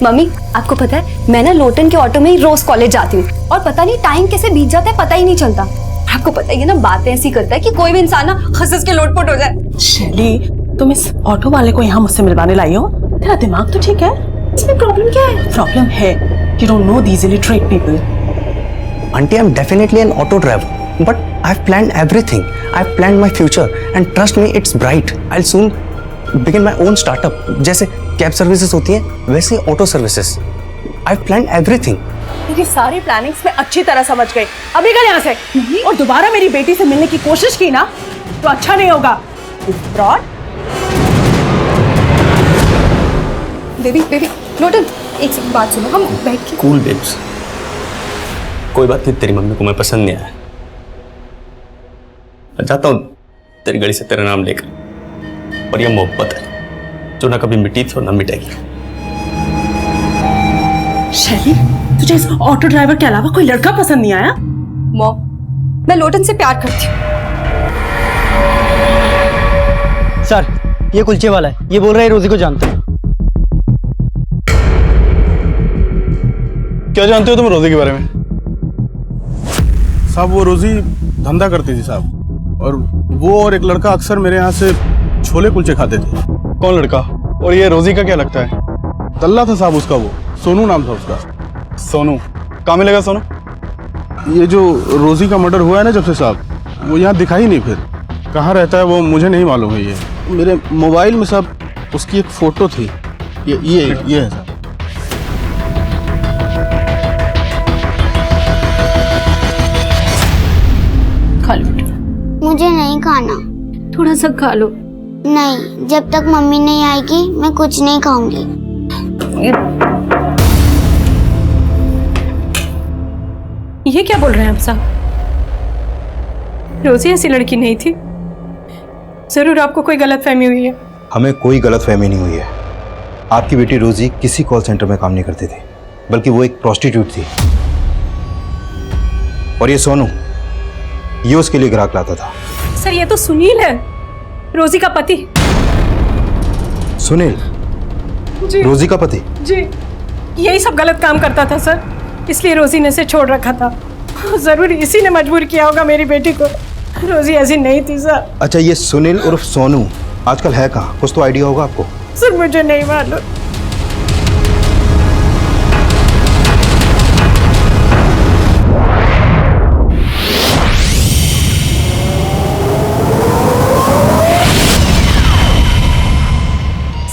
मम्मी, आपको पता है मैं ना लोटन के ऑटो में ही रोज कॉलेज जाती हूँ और पता नहीं टाइम कैसे बीत जाता है, पता ही नहीं चलता। आपको पता ही है ना, बातें ऐसी करता है कि कोई भी इंसान ना हंस के लोटपोट हो जाए। शैली, तुम इस ऑटो वाले को यहाँ मुझसे मिलवाने लाई हो? तेरा दिमाग तो ठीक है? इसमें प्रॉब्लम क्या है? प्रॉब्लम है you don't know these illiterate people. Auntie, I'm definitely an auto driver, but I've planned everything. I've planned my future, and trust me, it's bright. I'll soon begin my own startup. जैसे कैब सर्विसेज होती हैं, वैसे auto services. I've planned everything. मेरी सारी प्लानिंग्स में अच्छी तरह समझ गई। अभी निकल यहाँ से, और दोबारा मेरी बेटी से मिलने की कोशिश की ना तो अच्छा नहीं होगा। फ्रॉड। बेबी बेबी, लोटन एक सेकंड बात सुनो, हम बैठ के। Cool babes. कोई बात नहीं, तेरी मम्मी को मैं पसंद नहीं आया। मैं चाहता हूँ तेरी गली से तेरा नाम लेकर, और ये मोहब्बत है जो ना कभी मिटी थी और ना मिटेगी। शैली, तुझे इस ऑटो ड्राइवर के अलावा कोई लड़का पसंद नहीं आया? मॉम, मैं लोटन से प्यार करती हूँ। सर, ये कुलचे वाला है, ये बोल रहा है रोजी को जानते हैं। क्या जानते हो तुम रोजी के बारे में? साहब, वो रोजी धंधा करती थी साहब, और वो और एक लड़का अक्सर मेरे यहाँ से छोले कुलचे खाते थे। कौन लड़का? और ये रोजी का क्या लगता है? तल्ला था साहब उसका, वो सोनू नाम था उसका। सोनू? कहाँ मिलेगा सोनू? ये जो रोजी का मर्डर हुआ है ना जब से साहब, वो यहाँ दिखा ही नहीं। फिर कहाँ रहता है वो मुझे नहीं मालूम है। ये मेरे मोबाइल में साहब उसकी एक फोटो थी। ये है साहब। खा लो। मुझे नहीं खाना। थोड़ा सा खा लो। नहीं, जब तक मम्मी नहीं आएगी मैं कुछ नहीं खाऊंगी। ये क्या बोल रहे हैं आप साहब? रोजी ऐसी लड़की नहीं थी। जरूर आपको कोई गलतफहमी हुई है। हमें कोई गलतफहमी नहीं हुई है। आपकी बेटी रोजी किसी कॉल सेंटर में काम नहीं करती थी, बल्कि वो एक प्रोस्टिट्यूट थी। और ये सोनू, ये उसके लिए ग्राहक लाता था। सर, ये तो सुनील है, रोजी का पति। सुनील? जी। रोजी का पति? जी, यही सब गलत काम करता था सर, इसलिए रोजी ने इसे छोड़ रखा था। जरूर इसी ने मजबूर किया होगा मेरी बेटी को। रोजी ऐसी नहीं थी सर। अच्छा, ये सुनील उर्फ सोनू आजकल है कहाँ? कुछ तो आइडिया होगा आपको? सर, मुझे नहीं मालूम।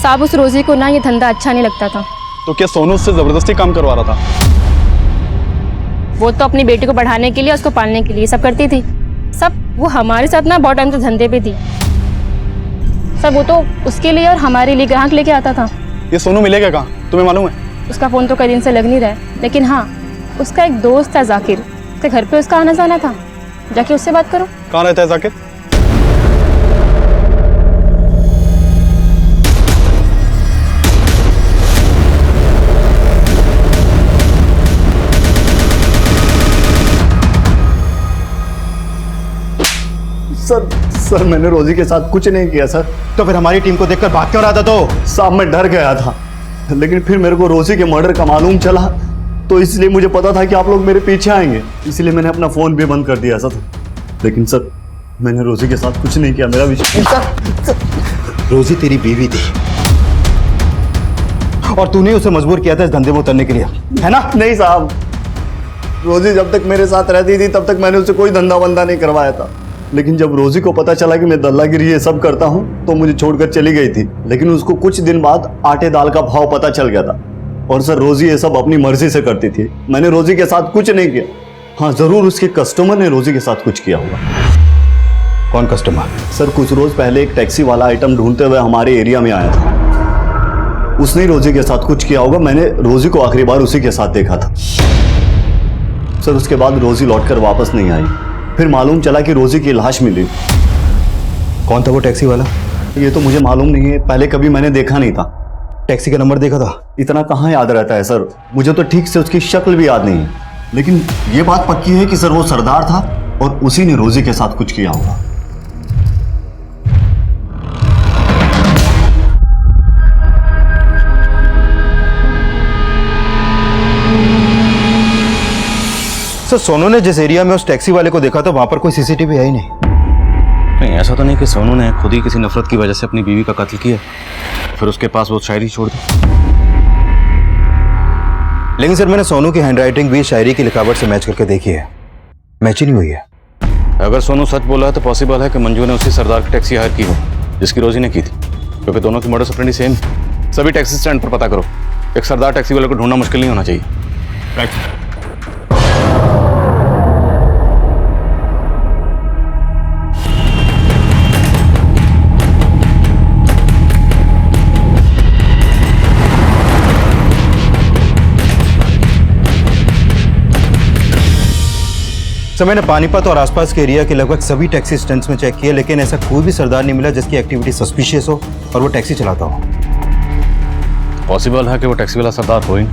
साहब, उस रोजी को ना ये धंधा अच्छा नहीं लगता था। तो क्या सोनू उससे जबरदस्ती काम करवा रहा था? वो तो अपनी बेटी को बढ़ाने के लिए, उसको पालने के लिए सब करती थी। सब वो हमारे साथ ना बहुत टाइम से धंधे पे थी। सब वो तो उसके लिए और हमारे लिए ग्राहक लेके आता था। ये सोनू मिलेगा कहाँ, तुम्हें मालूम है? उसका फोन तो कई दिन से लग नहीं रहा है, लेकिन हाँ, उसका एक दोस्त है जाकिर, उसके घर पे उसका आना जाना था। जाके उससे बात करो। कहाँ रहता है जाकिर? सर मैंने रोजी के साथ कुछ नहीं किया सर। तो फिर हमारी टीम को देखकर भाग क्यों रहा था? तो साहब मैं डर गया था, लेकिन फिर मेरे को रोजी के मर्डर का मालूम चला, तो इसलिए मुझे पता था कि आप लोग मेरे पीछे आएंगे, इसलिए मैंने अपना फोन भी बंद कर दिया सर। लेकिन सर मैंने रोजी के साथ कुछ नहीं किया, मेरा विश्वास। रोजी तेरी बीवी थी और तूने उसे मजबूर किया था इस धंधे में उतरने के लिए, है ना? नहीं साहब, रोजी जब तक मेरे साथ रहती थी तब तक मैंने उसे कोई धंधा वंदा नहीं करवाया था, लेकिन जब रोजी को पता चला कि मैं दल्लागिरी ये सब करता हूँ तो मुझे छोड़कर चली गई थी। लेकिन उसको कुछ दिन बाद आटे दाल का भाव पता चल गया था। और सर रोजी ये सब अपनी मर्जी से करती थी, मैंने रोजी के साथ कुछ नहीं किया। हाँ जरूर उसके कस्टमर ने रोजी के साथ कुछ किया होगा। कौन कस्टमर? सर कुछ रोज पहले एक टैक्सी वाला आइटम ढूंढते हुए हमारे एरिया में आया था, उसने ही रोजी के साथ कुछ किया होगा। मैंने रोजी को आखिरी बार उसी के साथ देखा था सर। उसके बाद रोजी लौटकर वापस नहीं आई, फिर मालूम चला कि रोजी की लाश मिली। कौन था वो टैक्सी वाला? ये तो मुझे मालूम नहीं है, पहले कभी मैंने देखा नहीं था। टैक्सी का नंबर देखा था? इतना कहाँ याद रहता है सर, मुझे तो ठीक से उसकी शक्ल भी याद नहीं है, लेकिन ये बात पक्की है कि सर वो सरदार था और उसी ने रोजी के साथ कुछ किया होगा। सर सोनू ने जिस एरिया में उस टैक्सी वाले को देखा था वहां पर कोई सीसीटीवी है ही नहीं। नहीं, ऐसा तो नहीं कि सोनू ने खुद ही किसी नफरत की वजह से अपनी बीवी का कत्ल किया फिर उसके पास वो शायरी छोड़ दी। लेकिन सर मैंने सोनू की हैंडराइटिंग भी शायरी की लिखावट से मैच करके देखी है, मैच ही नहीं हुई है। अगर सोनू सच बोला है तो पॉसिबल है कि मंजू ने उसी सरदार की टैक्सी हायर की हो जिसकी रोजी ने की थी, क्योंकि दोनों की मॉडस ऑपरेंडी सेम। सभी टैक्सी स्टैंड पर पता करो, एक सरदार टैक्सी वाले को ढूंढना मुश्किल नहीं होना चाहिए। राइट। सर मैंने पानीपत और आसपास के एरिया के लगभग सभी टैक्सी स्टैंड्स में चेक किया, लेकिन ऐसा कोई भी सरदार नहीं मिला जिसकी एक्टिविटी सस्पिशियस हो और वो टैक्सी चलाता हो। पॉसिबल है कि वो टैक्सी वाला सरदार हो ही,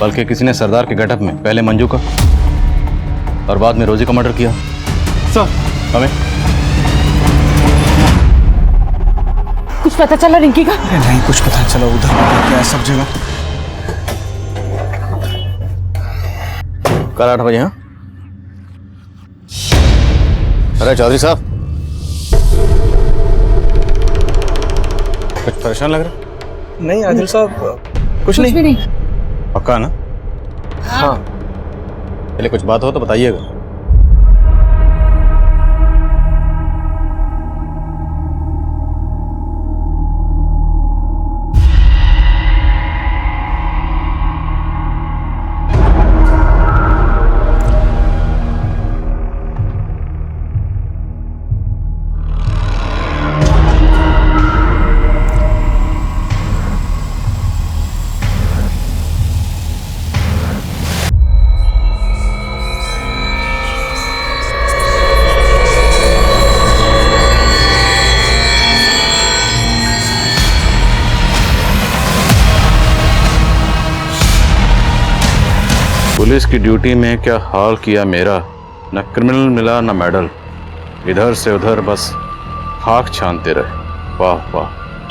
बल्कि किसी ने सरदार के गेटअप में पहले मंजू का और बाद में रोजी का मर्डर किया। सर हमें कुछ पता चला रिंकी का? नहीं कुछ पता चला, उधर क्या है सब जगह। कल 8 बजे। हाँ अरे चौधरी साहब, कुछ परेशान लग रहा? नहीं आदिल साहब कुछ भी नहीं। पक्का ना? हाँ पहले कुछ बात हो तो बताइएगा। पुलिस की ड्यूटी में क्या हाल किया मेरा, न क्रिमिनल मिला न मेडल, इधर से उधर बस खाक छानते रहे। वाह वाह,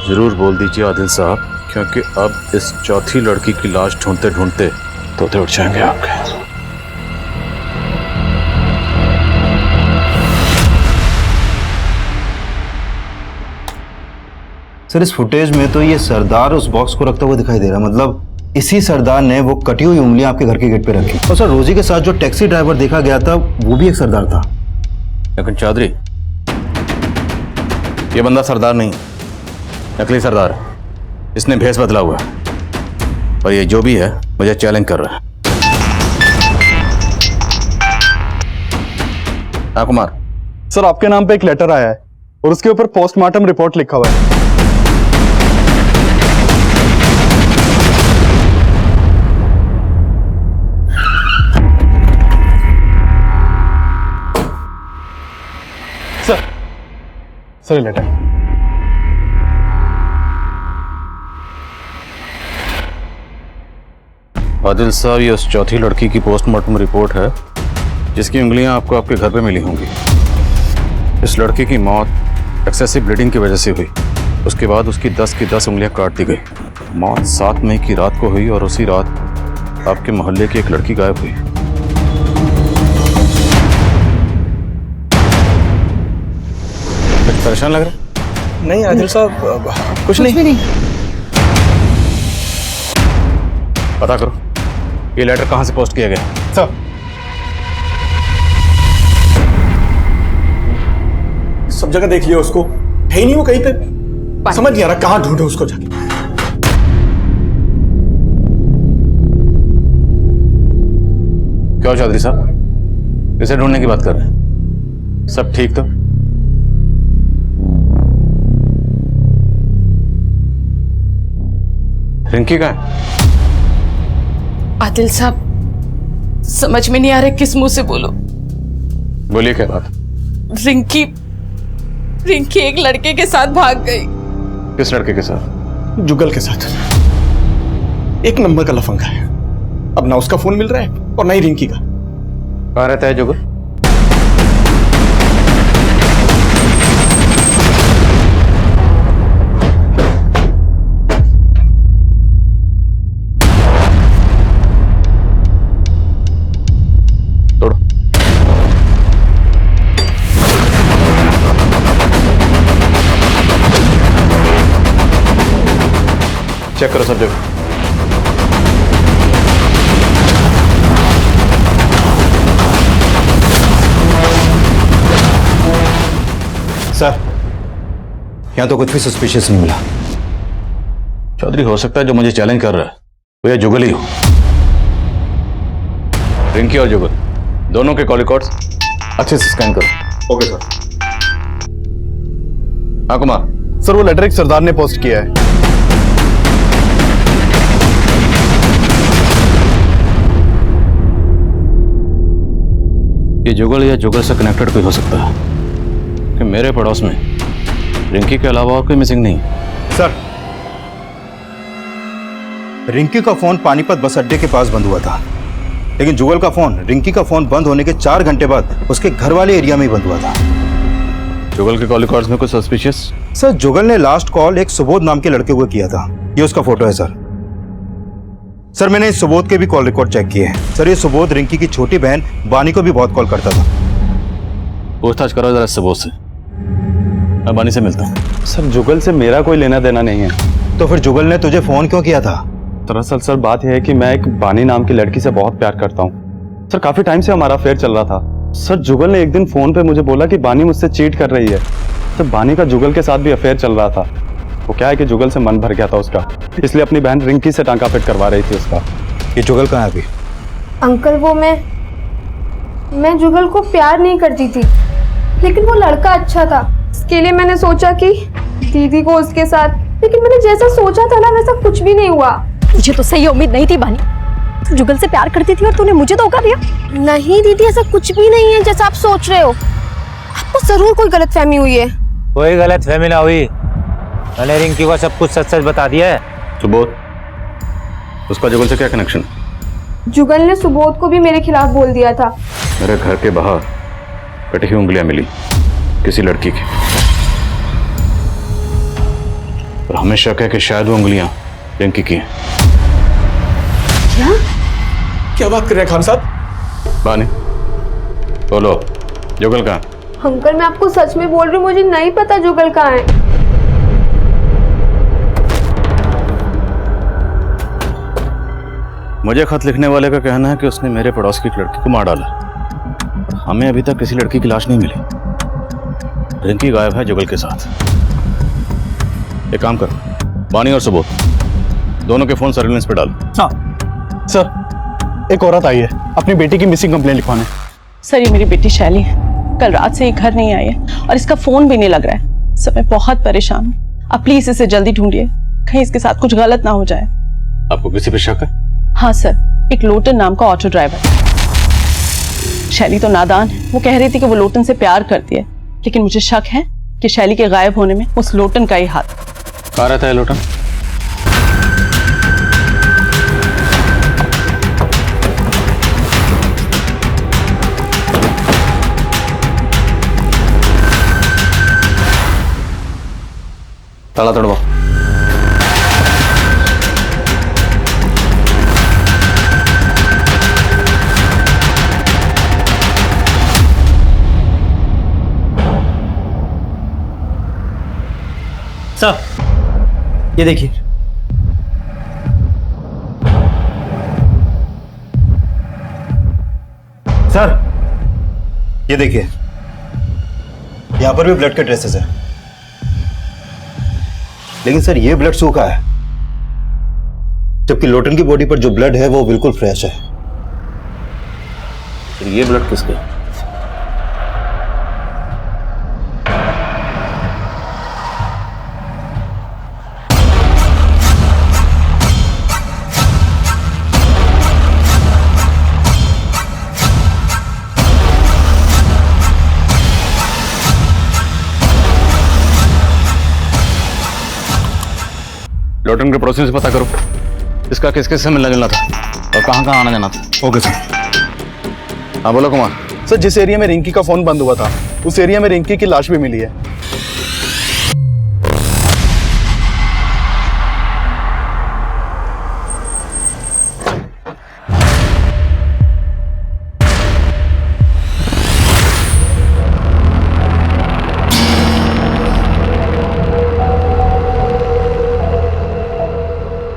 जरूर बोल दीजिए आदिल साहब, क्योंकि अब इस चौथी लड़की की लाश ढूंढते ढूंढते तोते उठ जाएंगे आपके। सर इस फुटेज में तो ये सरदार उस बॉक्स को रखता हुआ दिखाई दे रहा है, मतलब इसी सरदार ने वो कटी हुई उंगलियां आपके घर के गेट पे रखी। और सर रोजी के साथ जो टैक्सी ड्राइवर देखा गया था वो भी एक सरदार था। लेकिन चौधरी, ये बंदा सरदार नहीं, नकली सरदार है, इसने भेष बदला हुआ है और ये जो भी है मुझे चैलेंज कर रहा है। हाँ कुमार। सर आपके नाम पे एक लेटर आया है और उसके ऊपर पोस्टमार्टम रिपोर्ट लिखा हुआ है। Sir letter. आदिल साहब, ये उस चौथी लड़की की पोस्टमार्टम रिपोर्ट है जिसकी उंगलियां आपको आपके घर पे मिली होंगी। इस लड़की की मौत एक्सेसिव ब्लीडिंग की वजह से हुई। उसके बाद उसकी 10 की 10 उंगलियां काट दी गई। मौत 7 मई की रात को हुई और उसी रात आपके मोहल्ले की एक लड़की गायब हुई। कुछ परेशान लग रहा है? नहीं आदिल साहब, कुछ नहीं। पता करो ये लेटर कहां से पोस्ट किया गया। सर, सब जगह देख लिया उसको, है ही नहीं वो कहीं पे। समझ नहीं आ रहा कहां ढूंढे उसको जाके। क्या चौधरी साहब, इसे ढूंढने की बात कर रहे हैं? सब ठीक तो? रिंकी कहाँ है? आदिल साहब, समझ में नहीं आ रहा किस मुंह से बोलो। बोलिए क्या बात? रिंकी एक लड़के के साथ भाग गई। किस लड़के के साथ? जुगल के साथ। एक नंबर का लफंगा है। अब ना उसका फोन मिल रहा है और ना ही रिंकी का। कहाँ रहता है जुगल? तोड़ो। चेक करो सब जगह। सर, यहां तो कुछ भी सस्पिशियस नहीं मिला। चौधरी, हो सकता है जो मुझे चैलेंज कर रहा है वो ये जुगल ही हो। रिंकी और जुगल दोनों के कॉल रिकॉर्ड्स अच्छे से स्कैन करो। Okay sir. हाँ कुमार। सर, वो लेटर एक सरदार ने पोस्ट किया है। ये जुगल या जुगल से कनेक्टेड कोई हो सकता है कि मेरे पड़ोस में रिंकी के अलावा और कोई मिसिंग नहीं। सर, रिंकी का फोन पानीपत बस अड्डे के पास बंद हुआ था, लेकिन जुगल का फोन रिंकी का फोन बंद होने के 4 घंटे बाद उसके घर वाले एरिया में ही बंद हुआ था। जुगल के कॉल रिकॉर्ड्स में कुछ सस्पिशियस? सर, जुगल ने लास्ट कॉल एक सुबोध नाम के लड़के को किया था। ये उसका फोटो है सर। सर, मैंने इस सुबोध के भी कॉल रिकॉर्ड चेक किए हैं। सर, ये सुबोध रिंकी की छोटी बहन बानी को भी बहुत कॉल करता था। पूछताछ करो जरा सुबोध से। मैं बानी से मिलता हूँ। सर, जुगल से मेरा कोई लेना देना नहीं है। तो फिर जुगल ने तुझे फोन क्यों किया था? दरअसल सर, बात यह है कि मैं एक बानी नाम की लड़की से बहुत प्यार करता हूँ। सर, काफी टाइम से हमारा अफेयर चल रहा था। सर, जुगल ने एक दिन फोन पे मुझे बोला कि बानी मुझसे चीट कर रही है। सर, बानी का जुगल के साथ भी अफेयर चल रहा था। वो क्या है कि जुगल से मन भर गया था उसका, इसलिए अपनी बहन रिंकी से टांका फिट करवा रही थी उसका। ये जुगल कहाँ है अभी? अंकल, वो मैं जुगल को प्यार नहीं करती थी, लेकिन वो लड़का अच्छा था। इसके लिए मैंने सोचा कि दीदी को उसके साथ, लेकिन मैंने जैसा सोचा था ना वैसा कुछ भी नहीं हुआ। मुझे तो सही उम्मीद नहीं थी बानी। तू जुगल से प्यार करती थी और तूने मुझे धोखा दिया। नहीं दीदी, ऐसा कुछ भी नहीं है जैसा आप सोच रहे हो। आपको जरूर कोई गलतफहमी हुई है। कोई गलतफहमी ना हुई। मैंने रिंकी को सब कुछ सच सच बता दिया है। सुबोध, उसका जुगल से क्या कनेक्शन? जुगल ने सुबोध को भी मेरे खिलाफ बोल दिया था। मेरे घर के बाहर कटी हुई उंगलियां मिली किसी लड़की की, और हमें शक है कि शायद वो उंगलियां रिंकी की हैं। क्या बात कर रहे हैं खान साहब? बानी, बोलो, जुगल कहाँ? अंकल, मैं आपको सच में बोल रही हूँ, मुझे नहीं पता जुगल कहाँ है। मुझे खत लिखने वाले का कहना है कि उसने मेरे पड़ोस की एक लड़की को मार डाला। हमें अभी तक किसी लड़की की लाश नहीं मिली। रिंकी गायब है जुगल के साथ। एक काम करो, बानी और सुबोध दोनों के फोन सर्विलेंस पे डालो। सर, एक औरत आई है अपनी बेटी की मिसिंग कंप्लेंट लिखवाने। सर, ये मेरी बेटी शैली है। कल रात से ये घर नहीं आई है और इसका फोन भी नहीं लग रहा है। सर, मैं बहुत परेशान हूँ। आप प्लीज इसे जल्दी ढूंढिए, कहीं इसके साथ कुछ गलत ना हो जाए। आपको किसी पे शक है? हाँ सर, एक लोटन नाम का ऑटो ड्राइवर। शैली तो नादान है, वो कह रही थी कि वो लोटन से प्यार करती है, लेकिन मुझे शक है कि शैली के गायब होने में उस लोटन का ही हाथ। कहाँ रहता है लोटन? ताला तोड़वाओ। साहब ये देखिए। सर ये देखिए, यहां पर भी ब्लड के ट्रेसेस है, लेकिन सर ये ब्लड सूखा है, जबकि लोटन की बॉडी पर जो ब्लड है वो बिल्कुल फ्रेश है। फिर ये ब्लड किसका? लोटन के पड़ोसी से पता करो इसका किस किस से मिलना जुलना था और कहाँ कहाँ आना जाना था। Okay sir. हाँ बोलो कुमार। सर जिस एरिया में रिंकी का फोन बंद हुआ था उस एरिया में रिंकी की लाश भी मिली है।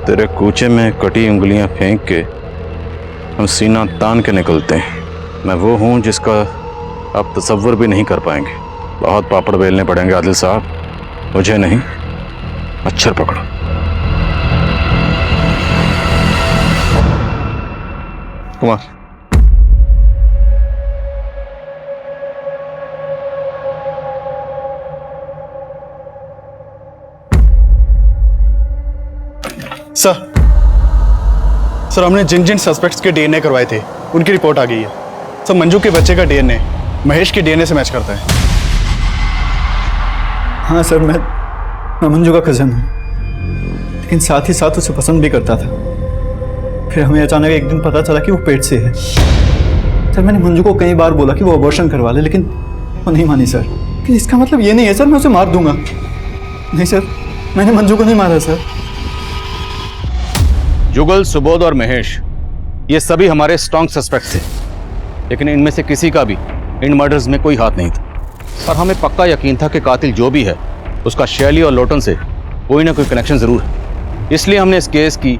तेरे कूचे में कटी उंगलियां फेंक के हम सीना तान के निकलते हैं। मैं वो हूं जिसका आप तसव्वुर भी नहीं कर पाएंगे। बहुत पापड़ बेलने पड़ेंगे आदिल साहब, मुझे नहीं, मच्छर पकड़ो। कुमार सर हमने जिन जिन सस्पेक्ट्स के डीएनए करवाए थे उनकी रिपोर्ट आ गई है। सर मंजू के बच्चे का डीएनए महेश के डीएनए से मैच करता है। हाँ सर, मैं मंजू का कज़न हूँ, लेकिन साथ ही साथ उसे पसंद भी करता था। फिर हमें अचानक एक दिन पता चला कि वो पेट से है। सर मैंने मंजू को कई बार बोला कि वो अबॉर्शन करवा ले, लेकिन वो नहीं मानी सर। कि इसका मतलब ये नहीं है सर मैं उसे मार दूंगा। नहीं सर, मैंने मंजू को नहीं मारा सर। जुगल, सुबोध और महेश ये सभी हमारे स्ट्रॉन्ग सस्पेक्ट्स थे, लेकिन इनमें से किसी का भी इन मर्डर्स में कोई हाथ नहीं था। और हमें पक्का यकीन था कि कातिल जो भी है उसका शैली और लोटन से कोई ना कोई कनेक्शन जरूर है। इसलिए हमने इस केस की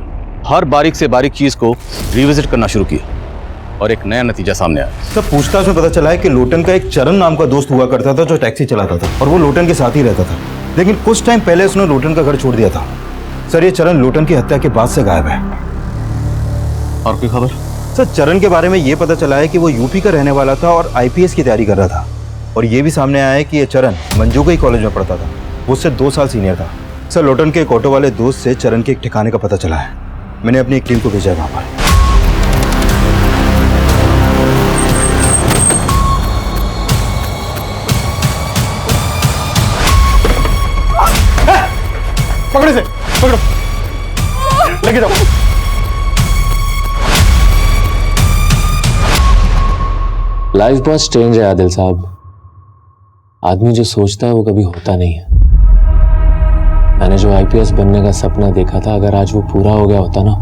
हर बारीक से बारीक चीज को रिविजिट करना शुरू किया और एक नया नतीजा सामने आया। सर पूछताछ में पता चला है कि लोटन का एक चरण नाम का दोस्त हुआ करता था जो टैक्सी चलाता था और वो लोटन के साथ ही रहता था, लेकिन कुछ टाइम पहले उसने लोटन का घर छोड़ दिया था। सर ये चरण लोटन की हत्या के बाद से गायब है। और कोई खबर? सर चरण के बारे में ये पता चला है कि वो यूपी का रहने वाला था और आईपीएस की तैयारी कर रहा था। और ये भी सामने आया है कि ये चरण मंजू के ही कॉलेज में पढ़ता था, वो उससे 2 साल सीनियर था। सर लोटन के एक ऑटो वाले दोस्त से चरण के एक ठिकाने का पता चला है। मैंने अपनी एक टीम को भेजा है वहां पर। पकड़े से पकड़ो, लेके जाओ। लाइफ बहुत स्ट्रेंज है आदिल साहब। आदमी जो सोचता है वो कभी होता नहीं है। मैंने जो आईपीएस बनने का सपना देखा था, अगर आज वो पूरा हो गया होता ना,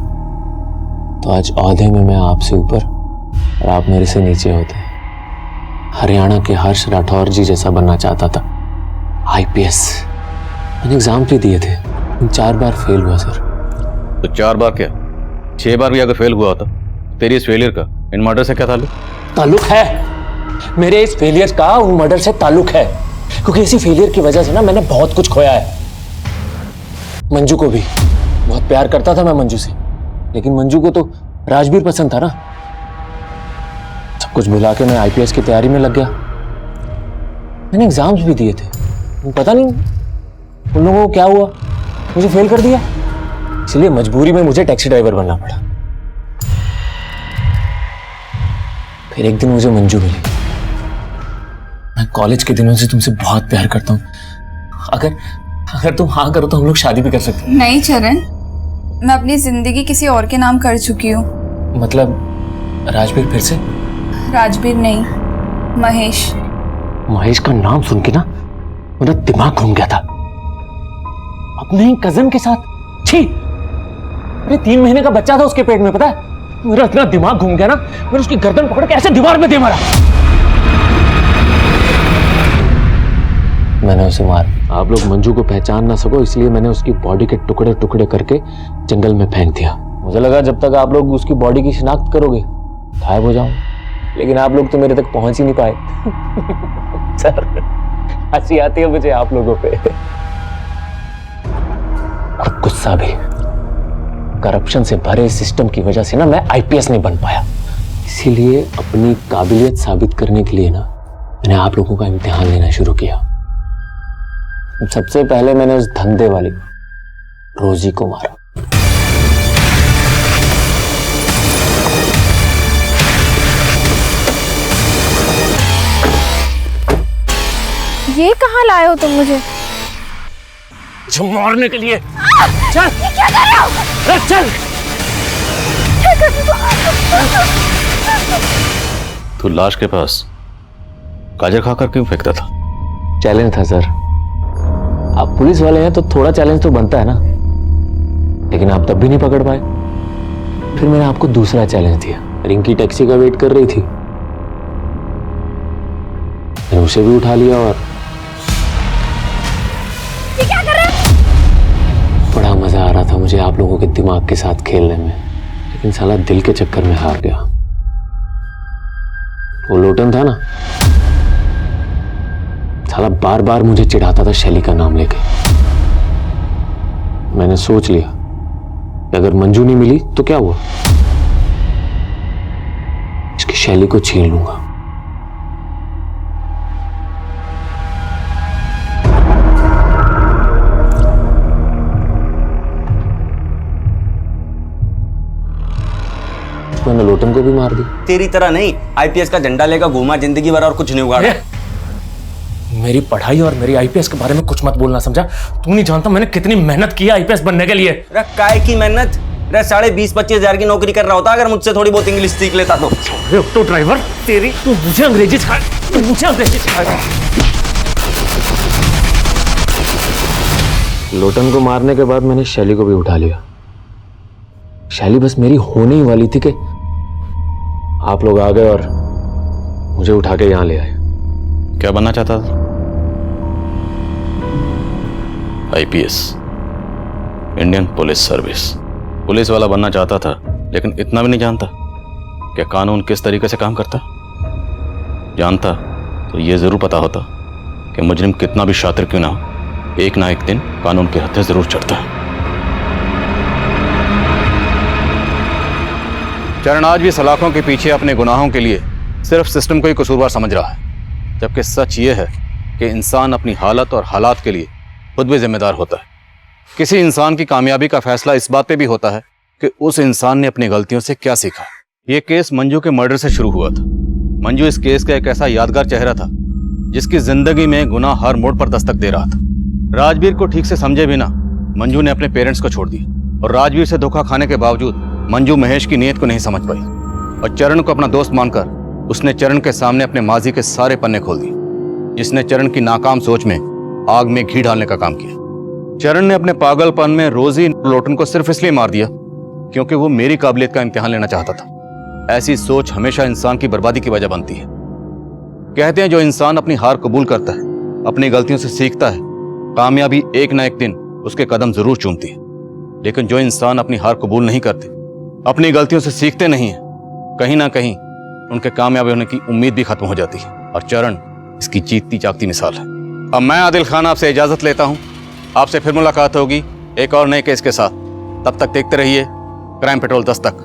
तो आज औहदे में मैं आपसे ऊपर और आप मेरे से नीचे होते। हरियाणा के हर्ष राठौर जी जैसा बनना चाहता था। आईपीएस मैंने एग्जाम भी दिए थे, 4 बार फेल हुआ सर। तो 4 बार क्या, 6 बार भी अगर फेल हुआ होता, तेरी इस फेलियर का इन मर्डर से क्या ताल्लुक है? मेरे इस फेलियर का उन मर्डर से ताल्लुक है, क्योंकि इसी फेलियर की वजह से ना मैंने बहुत कुछ खोया है। मंजू को भी बहुत प्यार करता था मैं मंजू से, लेकिन मंजू को तो राजवीर पसंद था ना। सब कुछ भुला के मैं आईपीएस की तैयारी में लग गया। मैंने एग्जाम्स भी दिए थे, पता नहीं उन लोगों को क्या हुआ, मुझे फेल कर दिया। इसलिए मजबूरी में मुझे टैक्सी ड्राइवर बनना पड़ा। फिर एक दिन मुझे मंजू मिली। मैं कॉलेज के दिनों से तुमसे बहुत प्यार करता हूँ। अगर तुम हाँ करो तो हम लोग शादी भी कर सकते हैं। नहीं चरण, मैं अपनी जिंदगी किसी और के नाम कर चुकी हूँ। मतलब राजवीर फिर से? राजवीर नहीं, महेश। महेश का नाम सुन के ना मेरा दिमाग घूम गया था। अपने ही कजन के साथ? छी! अरे 3 महीने का बच्चा था उसके पेट में, पता है? मेरा इतना दिमाग घूम गया ना, मैंने उसकी गर्दन पकड़ के ऐसे दीवार में दे मारा। मैंने उसे मारा। आप लोग मंजू को पहचान ना सको इसलिए मैंने उसकी बॉडी के टुकड़े टुकड़े करके जंगल में फेंक दिया। मुझे लगा जब तक आप लोग उसकी बॉडी की शिनाख्त करोगे गायब हो जाऊं, लेकिन आप लोग तो मेरे तक पहुंच ही नहीं पाए। सर, हंसी आती है मुझे आप लोगों पे, और गुस्सा भी। करप्शन से भरे सिस्टम की वजह से ना मैं आईपीएस नहीं बन पाया, इसीलिए अपनी काबिलियत साबित करने के लिए ना मैंने आप लोगों का इम्तिहान लेना शुरू किया। सबसे पहले मैंने उस धंधे वाली रोजी को मारा। ये कहाँ लाए हो तुम मुझे? जो मारने के लिए। चल! ये क्या कर रहे हो? चल! क्या कर रहे हो? तू लाश के पास गाजर खाकर क्यों फेंकता था? चैलेंज था सर। आप पुलिस वाले हैं तो थोड़ा चैलेंज तो बनता है ना, लेकिन आप तब भी नहीं पकड़ पाए। फिर मैंने आपको दूसरा चैलेंज दिया। रिंकी टैक्सी का वेट कर रही थी, मैंने उसे भी उठा लिया और ये क्या कर रहे हो? बड़ा मजा आ रहा था मुझे आप लोगों के दिमाग के साथ खेलने में, लेकिन साला दिल के चक्कर में हार गया। वो लोटन था ना, साला बार बार मुझे चिढ़ाता था शैली का नाम लेके। मैंने सोच लिया कि अगर मंजू नहीं मिली तो क्या हुआ, इसकी शैली को छीन लूंगा। मैंने लोटन को भी मार दी। तेरी तरह नहीं, आईपीएस का झंडा लेकर घूमा जिंदगी भर और कुछ नहीं उगाड़ा। मेरी पढ़ाई और मेरी आईपीएस के बारे में कुछ मत बोलना, समझा? तू नहीं जानता मैंने कितनी मेहनत की है आईपीएस बनने के लिए। काय की मेहनत? 20-25 हजार की नौकरी कर रहा होता अगर मुझसे थोड़ी बहुत इंग्लिश सीख लेता तो। ऑटो ड्राइवर तेरी, तू मुझे अंग्रेजी सिखा, तू मुझे अंग्रेजी सिखाएगा। लोटन को मारने के बाद मैंने शैली को भी उठा लिया। शैली बस मेरी होने ही वाली थी कि आप लोग आ गए और मुझे उठा के यहां ले आए। क्या बनना चाहता था? IPS, Indian police service. Police वाला बनना चाहता था, लेकिन इतना भी नहीं जानता कि कानून किस तरीके से काम करता है। जानता तो ये जरूर पता होता कि मुजरिम कितना भी शातिर क्यों ना हो, एक ना एक दिन कानून के हत्थे जरूर चढ़ता है। चरण आज भी सलाखों के पीछे अपने गुनाहों के लिए सिर्फ सिस्टम को ही कसूरवार समझ रहा है, जबकि सच ये है कि इंसान अपनी हालत और हालात के लिए खुद भी जिम्मेदार होता है। किसी इंसान की कामयाबी का फैसला इस बात पे भी होता है कि उस इंसान ने अपनी गलतियों से क्या सीखा। यह केस मंजू के मर्डर से शुरू हुआ था। मंजू इस केस का एक ऐसा यादगार चेहरा था जिसकी जिंदगी में गुनाह हर मोड़ पर दस्तक दे रहा था। राजवीर को ठीक से समझे बिना मंजू ने अपने पेरेंट्स को छोड़ दिया, और राजवीर से धोखा खाने के बावजूद मंजू महेश की नीयत को नहीं समझ पाई, और चरण को अपना दोस्त मानकर उसने चरण के सामने अपने माजी के सारे पन्ने खोल दिए, जिसने चरण की नाकाम सोच में आग में घी डालने का काम किया। चरण ने अपने पागलपन में रोजी लोटन को सिर्फ इसलिए मार दिया क्योंकि वो मेरी काबिलियत का इम्तिहान लेना चाहता था। ऐसी सोच हमेशा इंसान की बर्बादी की वजह बनती है। कहते हैं जो इंसान अपनी हार कबूल करता है, अपनी गलतियों से सीखता है, कामयाबी एक ना एक दिन उसके कदम जरूर चूमती है। लेकिन जो इंसान अपनी हार कबूल नहीं करते, अपनी गलतियों से सीखते नहीं है, कहीं ना कहीं उनके कामयाबी होने की उम्मीद भी खत्म हो जाती है। और चरण इसकी जीतती जागती मिसाल है। अब मैं आदिल खान आपसे इजाजत लेता हूं। आपसे फिर मुलाकात होगी एक और नए केस के साथ। तब तक देखते रहिए क्राइम पेट्रोल दस्तक।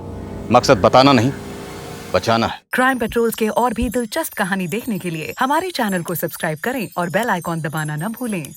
मकसद बताना नहीं, बचाना है। क्राइम पेट्रोल के और भी दिलचस्प कहानी देखने के लिए हमारे चैनल को सब्सक्राइब करें और बेल आइकॉन दबाना न भूलें।